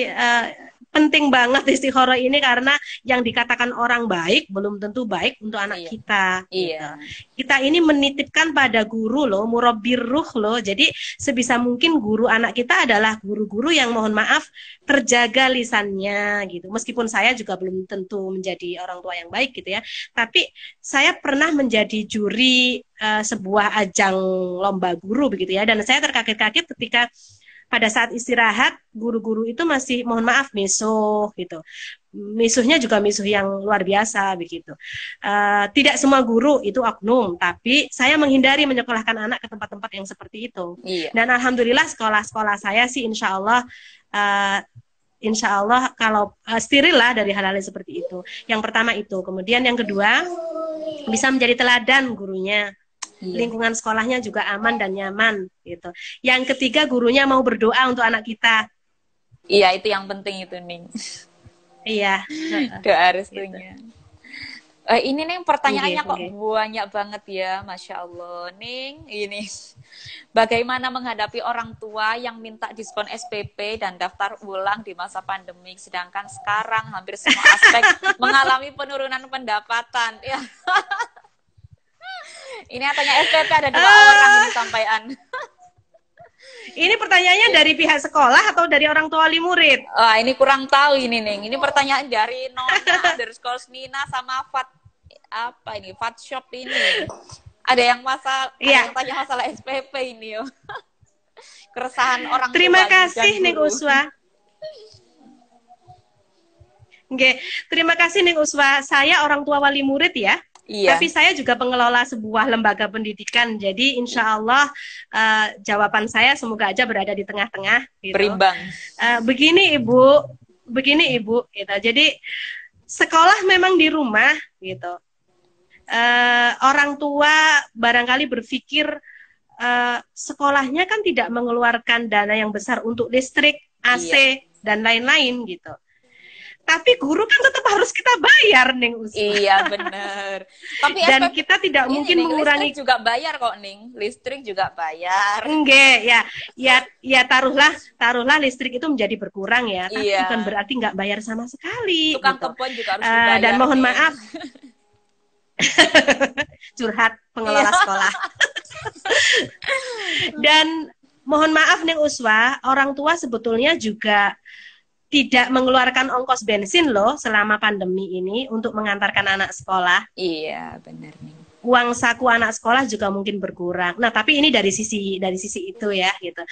S2: penting banget istikharah ini karena yang dikatakan orang baik belum tentu baik untuk anak kita.
S1: Iya.
S2: Gitu. Kita ini menitipkan pada guru loh, murabbir ruh loh. Jadi sebisa mungkin guru anak kita adalah guru-guru yang mohon maaf terjaga lisannya gitu. Meskipun saya juga belum tentu menjadi orang tua yang baik gitu ya. Tapi saya pernah menjadi juri sebuah ajang lomba guru begitu ya. Dan saya terkaget-kaget ketika pada saat istirahat, guru-guru itu masih, mohon maaf, misuh gitu. Misuhnya juga misuh yang luar biasa begitu. Tidak semua guru itu oknum, tapi saya menghindari menyekolahkan anak ke tempat-tempat yang seperti itu.
S1: Iya.
S2: Dan alhamdulillah sekolah-sekolah saya sih insya Allah kalau steril lah dari hal-hal seperti itu. Yang pertama itu. Kemudian yang kedua, bisa menjadi teladan gurunya.
S1: Iya.
S2: lingkungan sekolahnya juga aman dan nyaman gitu. Yang ketiga, gurunya mau berdoa untuk anak kita.
S1: Iya, itu yang penting itu, Ning.
S2: Iya,
S1: Doa
S2: gitu.
S1: restunya. Ini Ning
S2: Nggih,
S1: pertanyaannya kok
S2: nggih.
S1: banyak banget ya, Masya Allah. Ning, ini bagaimana menghadapi orang tua yang minta diskon SPP dan daftar ulang di masa pandemi, sedangkan sekarang hampir semua aspek mengalami penurunan pendapatan. Ya, ini katanya SPP ada 2 orang ini sampaian.
S2: Ini pertanyaannya dari pihak sekolah atau dari orang tua wali murid?
S1: Ini kurang tahu ini Ning. Ini pertanyaan dari Nona, dari sekolah Nina sama Fat apa ini? Fat Shop ini. Ada yang ada yang tanya masalah SPP ini yo. Keresahan orang tua.
S2: Terima kasih Ning Uswa. Oke, terima kasih Ning Uswa. Saya orang tua wali murid ya. Iya. Tapi saya juga pengelola sebuah lembaga pendidikan. Jadi insya Allah jawaban saya semoga aja berada di tengah-tengah. Gitu.
S1: Berimbang.
S2: Begini Ibu, gitu. Jadi sekolah memang di rumah, gitu. Orang tua barangkali berpikir sekolahnya kan tidak mengeluarkan dana yang besar untuk listrik, AC, dan lain-lain, gitu. Tapi guru kan tetap harus kita bayar, Ning Usma.
S1: Iya, benar. Tapi
S2: dan kita tidak mungkin mengurangi.
S1: Listrik juga bayar kok, Ning. Listrik juga bayar.
S2: Enggak, ya taruhlah listrik itu menjadi berkurang ya. Tapi bukan berarti nggak bayar sama sekali.
S1: Tukang
S2: gitu.
S1: kebun juga harus dibayar.
S2: Dan mohon maaf. Curhat pengelola sekolah. Dan mohon maaf Ning Uswa, orang tua sebetulnya juga tidak mengeluarkan ongkos bensin loh selama pandemi ini untuk mengantarkan anak sekolah.
S1: Iya, benar nih.
S2: Uang saku anak sekolah juga mungkin berkurang. Nah, tapi ini dari sisi itu ya, gitu.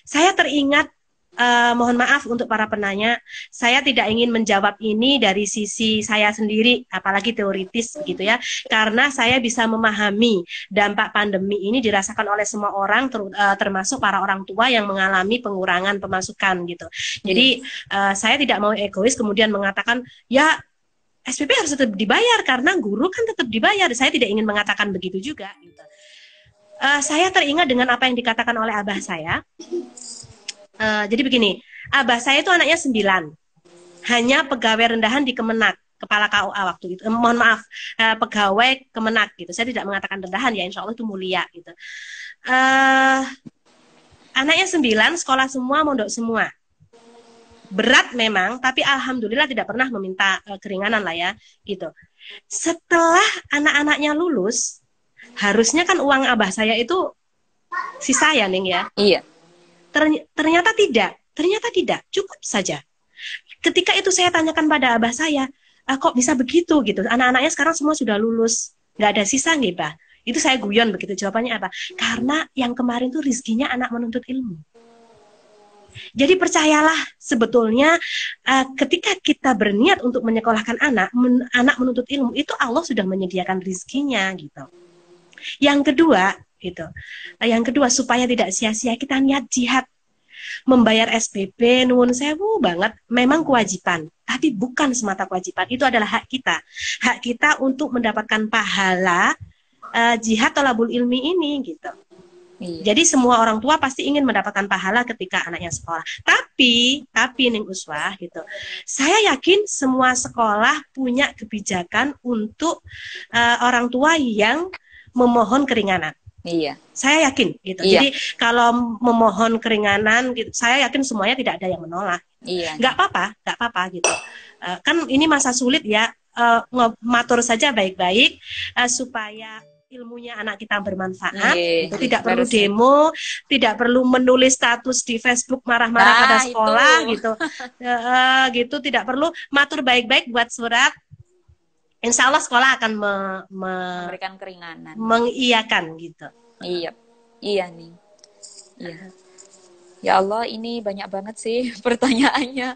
S2: Saya teringat, mohon maaf untuk para penanya, saya tidak ingin menjawab ini dari sisi saya sendiri, apalagi teoritis gitu ya, karena saya bisa memahami dampak pandemi ini dirasakan oleh semua orang, termasuk para orang tua yang mengalami pengurangan pemasukan gitu. Jadi saya tidak mau egois kemudian mengatakan ya SPP harus tetap dibayar karena guru kan tetap dibayar. Saya tidak ingin mengatakan begitu juga. Gitu. Saya teringat dengan apa yang dikatakan oleh abah saya. Jadi begini, abah saya itu anaknya 9, hanya pegawai rendahan di Kemenak, kepala KUA waktu itu. Mohon maaf, pegawai Kemenak gitu. Saya tidak mengatakan rendahan ya, insya Allah itu mulia gitu. Anaknya 9, sekolah semua, mondok semua. Berat memang, tapi alhamdulillah tidak pernah meminta keringanan lah ya, gitu. Setelah anak-anaknya lulus, harusnya kan uang abah saya itu sisa ya, Ning ya.
S1: Iya.
S2: Ternyata tidak, cukup saja. Ketika itu saya tanyakan pada abah saya, kok bisa begitu gitu? Anak-anaknya sekarang semua sudah lulus, nggak ada sisa nih, Bah. Itu saya guyon begitu. Jawabannya apa? Karena yang kemarin tuh rezekinya anak menuntut ilmu. Jadi percayalah, sebetulnya ketika kita berniat untuk menyekolahkan anak menuntut ilmu, itu Allah sudah menyediakan rezekinya gitu. Yang kedua, gitu. Yang kedua, supaya tidak sia-sia kita niat jihad. Membayar SPP nuwun sewu banget memang kewajiban, tapi bukan semata kewajiban, itu adalah hak kita. Hak kita untuk mendapatkan pahala jihad thalabul ilmi ini gitu. Iya. Jadi semua orang tua pasti ingin mendapatkan pahala ketika anaknya sekolah. Tapi Ning Uswah gitu. Saya yakin semua sekolah punya kebijakan untuk orang tua yang memohon keringanan. Iya. Saya yakin gitu. Iya. Jadi kalau memohon keringanan gitu, saya yakin semuanya tidak ada yang menolak. Iya. Nggak apa-apa gitu. Kan ini masa sulit ya. Matur saja baik-baik supaya ilmunya anak kita bermanfaat. Itu tidak perlu demo, tidak perlu menulis status di Facebook marah-marah pada sekolah gitu. Gitu tidak perlu, matur baik-baik buat surat. Insya Allah sekolah akan memberikan keringanan, mengiyakan gitu. Iya nih. Iya. Ya Allah, ini banyak banget sih pertanyaannya.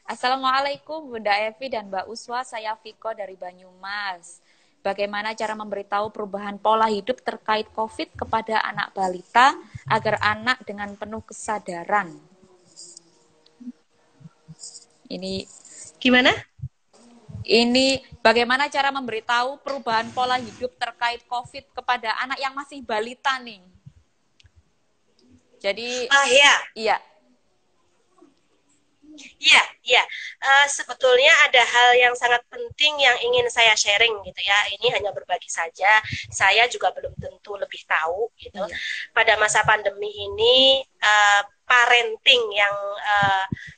S2: Assalamualaikum Bunda Evi dan Mbak Uswa, saya Viko dari Banyumas. Bagaimana cara memberitahu perubahan pola hidup terkait COVID kepada anak balita agar anak dengan penuh kesadaran? Ini gimana? Ini
S1: bagaimana cara memberitahu perubahan pola hidup terkait COVID kepada anak yang masih balita nih? Jadi,
S2: Ya.
S1: iya.
S2: Iya, iya. Sebetulnya ada hal yang sangat penting yang ingin saya sharing gitu ya. Ini hanya berbagi saja. Saya juga belum tentu lebih tahu gitu.
S1: Iya.
S2: Pada masa pandemi ini, parenting yang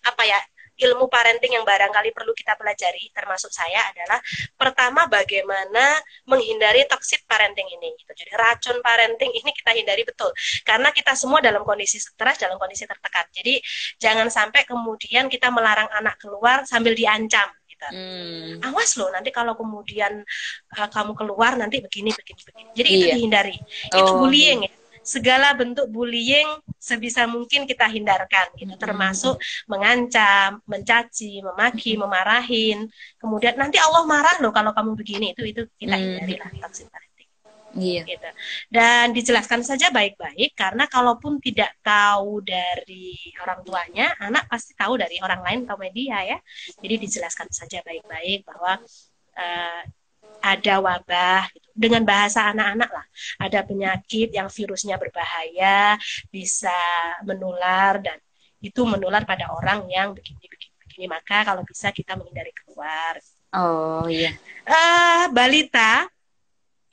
S2: apa ya? Ilmu parenting yang barangkali perlu kita pelajari, termasuk saya adalah pertama bagaimana menghindari toxic parenting ini. Gitu. Jadi racun parenting ini kita hindari betul, karena kita semua dalam kondisi stres, dalam kondisi tertekan. Jadi jangan sampai kemudian kita melarang anak keluar sambil diancam. Gitu. Awas loh, nanti kalau kemudian kamu keluar nanti begini. Jadi itu dihindari. Itu bullying ya. Segala bentuk bullying sebisa mungkin kita hindarkan gitu, termasuk mengancam, mencaci, memaki, memarahin. Kemudian nanti Allah marah loh kalau kamu begini, itu kita hindari lah toxic parenting.
S1: Iya.
S2: Gitu. Dan dijelaskan saja baik-baik, karena kalaupun tidak tahu dari orang tuanya, anak pasti tahu dari orang lain atau media ya. Jadi dijelaskan saja baik-baik bahwa ada wabah gitu. Dengan bahasa anak-anak lah, ada penyakit yang virusnya berbahaya, bisa menular, dan itu menular pada orang yang begini. Maka kalau bisa kita menghindari keluar.
S1: Oh iya.
S2: Balita,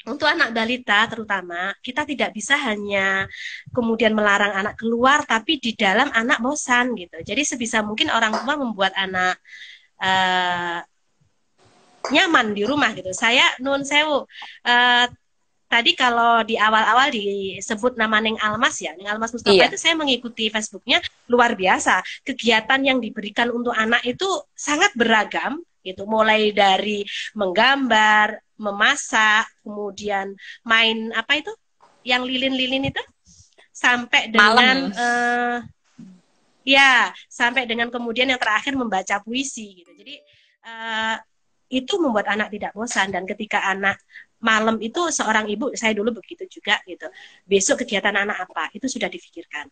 S2: untuk anak balita terutama, kita tidak bisa hanya kemudian melarang anak keluar, tapi di dalam anak bosan gitu. Jadi sebisa mungkin orang tua membuat anak nyaman di rumah gitu. Saya nun sewu. Tadi kalau di awal-awal disebut nama Neng Almas ya, Neng Almas Mustafa itu saya mengikuti Facebooknya luar biasa. Kegiatan yang diberikan untuk anak itu sangat beragam gitu. Mulai dari menggambar, memasak, kemudian main apa itu, yang lilin-lilin itu, sampai dengan sampai dengan kemudian yang terakhir membaca puisi gitu. Jadi itu membuat anak tidak bosan, dan ketika anak malam itu seorang ibu, saya dulu begitu juga gitu. Besok kegiatan anak apa itu sudah difikirkan.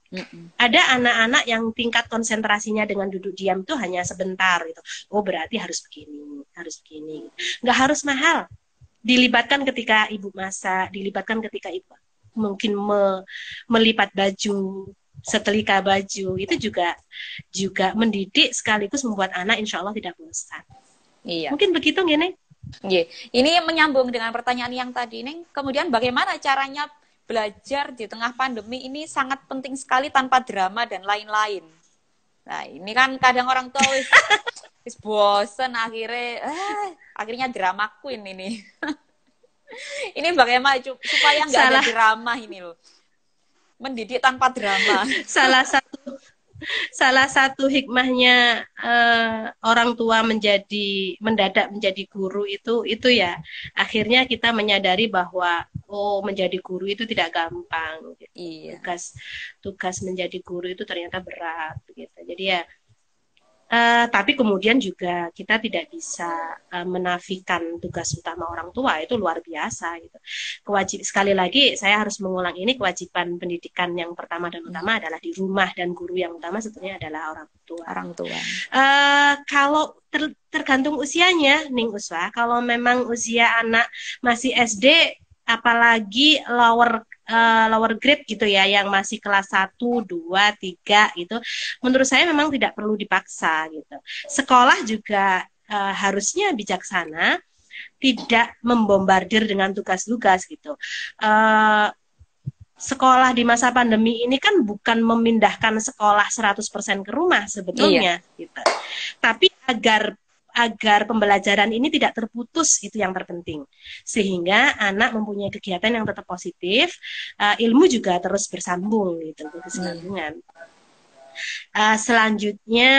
S2: Ada anak-anak yang tingkat konsentrasinya dengan duduk diam itu hanya sebentar gitu. Oh berarti harus begini. Nggak harus mahal. Dilibatkan ketika ibu masak, dilibatkan ketika ibu mungkin melipat baju, setelika baju, itu juga mendidik sekaligus membuat anak insya Allah tidak bosan.
S1: Iya.
S2: Mungkin begitu gini.
S1: Iya. Ini menyambung dengan pertanyaan yang tadi, Neng. Kemudian bagaimana caranya belajar di tengah pandemi ini sangat penting sekali tanpa drama dan lain-lain. Nah, ini kan kadang orang tua wis bosen akhirnya drama queen ini. Ini bagaimana supaya nggak ada drama ini loh. Mendidik tanpa drama.
S2: Salah satu hikmahnya orang tua mendadak menjadi guru itu ya, akhirnya kita menyadari bahwa menjadi guru itu tidak gampang gitu. Iya. Tugas menjadi guru itu ternyata berat gitu. Jadi ya tapi kemudian juga kita tidak bisa menafikan tugas utama orang tua, itu luar biasa gitu. Sekali lagi saya harus mengulang ini, kewajiban pendidikan yang pertama dan utama adalah di rumah, dan guru yang utama sebetulnya adalah orang tua. Kalau tergantung usianya, Ning Uswa, kalau memang usia anak masih SD, apalagi lower grade gitu ya, yang masih kelas 1, 2, 3 gitu, menurut saya memang tidak perlu dipaksa gitu. Sekolah juga harusnya bijaksana, tidak membombardir dengan tugas-tugas gitu. Sekolah di masa pandemi ini kan bukan memindahkan sekolah 100% ke rumah sebetulnya gitu. Tapi agar pembelajaran ini tidak terputus, itu yang terpenting, sehingga anak mempunyai kegiatan yang tetap positif, ilmu juga terus bersambung gitu, kesinambungan. Selanjutnya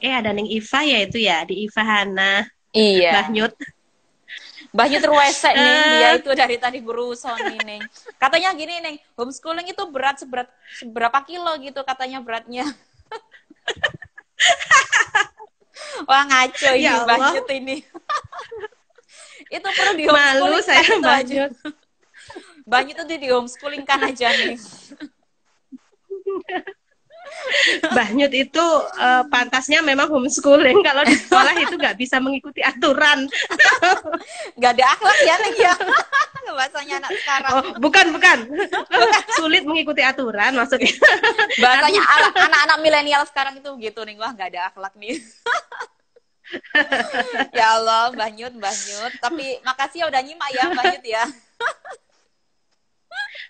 S2: ada Ning Iva ya, itu ya di Iva Hana.
S1: Mbah Nyut ruwesek nih, dia itu dari tadi berusaha nih. Katanya gini nih, homeschooling itu berat seberapa kilo gitu katanya beratnya. Wah ngaco ini Mbak Nyut ini. Itu perlu di homeschooling.
S2: Malu saya Mbak Nyut.
S1: Mbak Nyut itu di homeschooling kan aja nih.
S2: Mbah Nyut itu pantasnya memang homeschooling. Kalau di sekolah itu nggak bisa mengikuti aturan.
S1: Nggak ada akhlak ya Neng ya. Bahasanya anak sekarang.
S2: Oh, bukan. Sulit mengikuti aturan maksudnya.
S1: Bahasanya anak-anak milenial sekarang itu gitu nih, wah nggak ada akhlak nih. Ya Allah, Mbah Nyut. Tapi makasih ya udah nyimak ya, Mbah Nyut ya.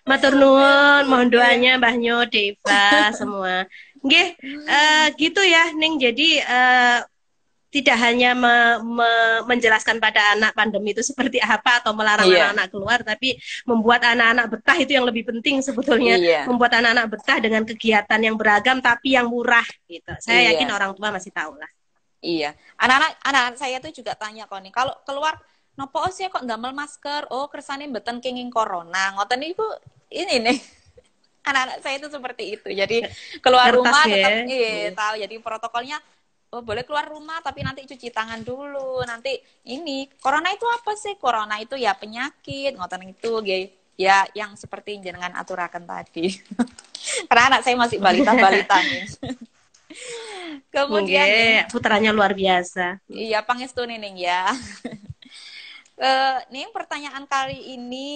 S2: Matur nuwun, mohon doanya Mbah Nyut, Deva, semua. Nggih, gitu ya, Ning. Jadi tidak hanya menjelaskan pada anak pandemi itu seperti apa atau melarang anak-anak keluar, tapi membuat anak-anak betah itu yang lebih penting sebetulnya. Membuat anak-anak betah dengan kegiatan yang beragam tapi yang murah gitu. Saya yakin orang tua masih tahu lah.
S1: Iya, anak-anak saya tuh juga tanya kok nih, kalau keluar nopo sih kok ndamel masker? Oh, kersane mboten kenging corona. Ngoten niku ini nih. Anak-anak saya itu seperti itu. Jadi keluar rumah tetap tahu. Jadi protokolnya boleh keluar rumah tapi nanti cuci tangan dulu. Nanti ini corona itu apa sih? Corona itu ya penyakit, ngoten itu ya yang seperti jenengan aturaken tadi. Karena anak saya masih balita-balita nih. Kemudian
S2: putranya luar biasa.
S1: Iya, pangestu Nining ya. Nih pertanyaan kali ini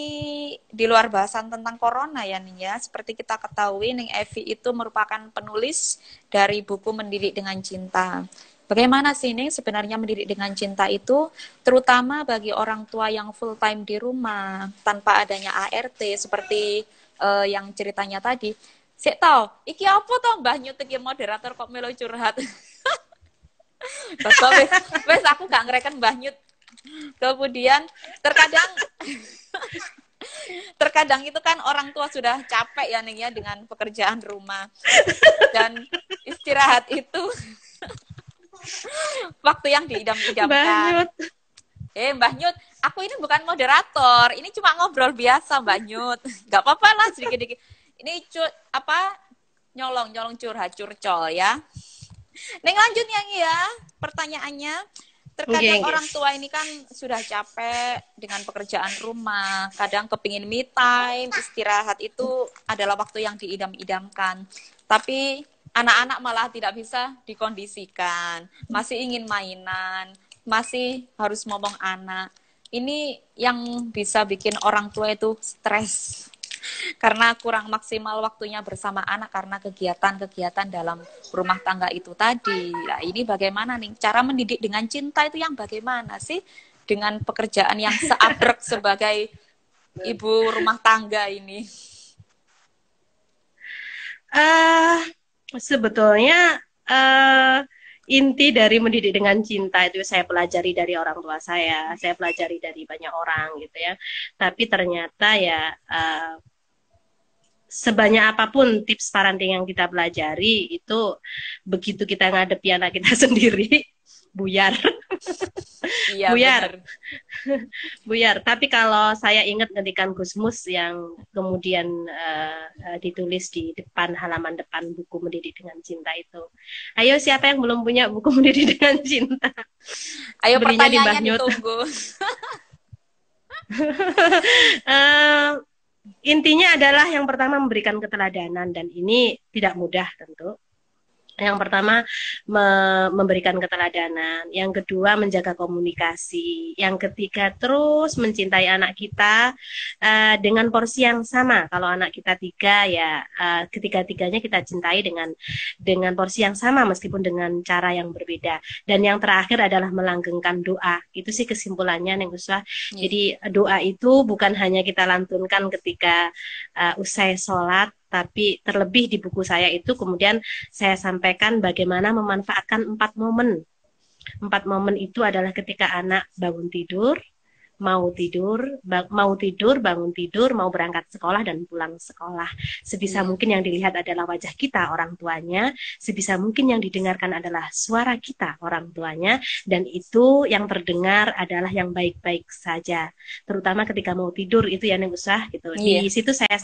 S1: di luar bahasan tentang corona ya Ning ya. Seperti kita ketahui Ning Evi itu merupakan penulis dari buku Mendidik dengan Cinta. Bagaimana sih Ning sebenarnya mendidik dengan cinta itu, terutama bagi orang tua yang full time di rumah tanpa adanya ART seperti yang ceritanya tadi. Sik tau, iki apa toh Mbah Nyut iki moderator kok melo curhat. Wes aku gak ngereken Mbah Nyut. Kemudian terkadang itu kan orang tua sudah capek ya Ning ya dengan pekerjaan rumah dan istirahat itu waktu yang diidam-idamkan. Mbah Nyut, aku ini bukan moderator, ini cuma ngobrol biasa Mbah Nyut. Gak apa-apa lah sedikit-sedikit. Ini nyolong curhat curcol ya. Ning lanjut yang ya pertanyaannya. Terkadang orang tua ini kan sudah capek dengan pekerjaan rumah, kadang kepingin me time, istirahat itu adalah waktu yang diidam-idamkan. Tapi anak-anak malah tidak bisa dikondisikan, masih ingin mainan, masih harus ngomong anak. Ini yang bisa bikin orang tua itu stres. Karena kurang maksimal waktunya bersama anak karena kegiatan-kegiatan dalam rumah tangga itu tadi. Nah, ini bagaimana nih cara mendidik dengan cinta itu yang bagaimana sih dengan pekerjaan yang seabrek sebagai ibu rumah tangga ini?
S2: Sebetulnya inti dari mendidik dengan cinta itu saya pelajari dari orang tua saya pelajari dari banyak orang gitu ya. Tapi ternyata ya sebanyak apapun tips parenting yang kita pelajari itu begitu kita ngadepi anak kita sendiri buyar. Iya, buyar. Tapi kalau saya ingat ngedikan Gusmus yang kemudian ditulis di depan halaman depan buku Mendidik dengan Cinta itu. Ayo siapa yang belum punya buku Mendidik dengan Cinta?
S1: Ayo belinya pertanyaannya ditunggu.
S2: Intinya adalah yang pertama memberikan keteladanan dan ini tidak mudah tentu. Yang pertama memberikan keteladanan, yang kedua menjaga komunikasi, yang ketiga terus mencintai anak kita dengan porsi yang sama. Kalau anak kita 3 ya ketiga-tiganya kita cintai dengan porsi yang sama meskipun dengan cara yang berbeda. Dan yang terakhir adalah melanggengkan doa. Itu sih kesimpulannya Neng Uswah. Jadi doa itu bukan hanya kita lantunkan ketika usai sholat, tapi terlebih di buku saya itu kemudian saya sampaikan bagaimana memanfaatkan 4 momen. 4 momen itu adalah ketika anak bangun tidur, mau tidur, bangun tidur, mau berangkat sekolah dan pulang sekolah. Sebisa mungkin yang dilihat adalah wajah kita orang tuanya, sebisa mungkin yang didengarkan adalah suara kita orang tuanya, dan itu yang terdengar adalah yang baik-baik saja. Terutama ketika mau tidur itu ya Neng Usah gitu. Di situ saya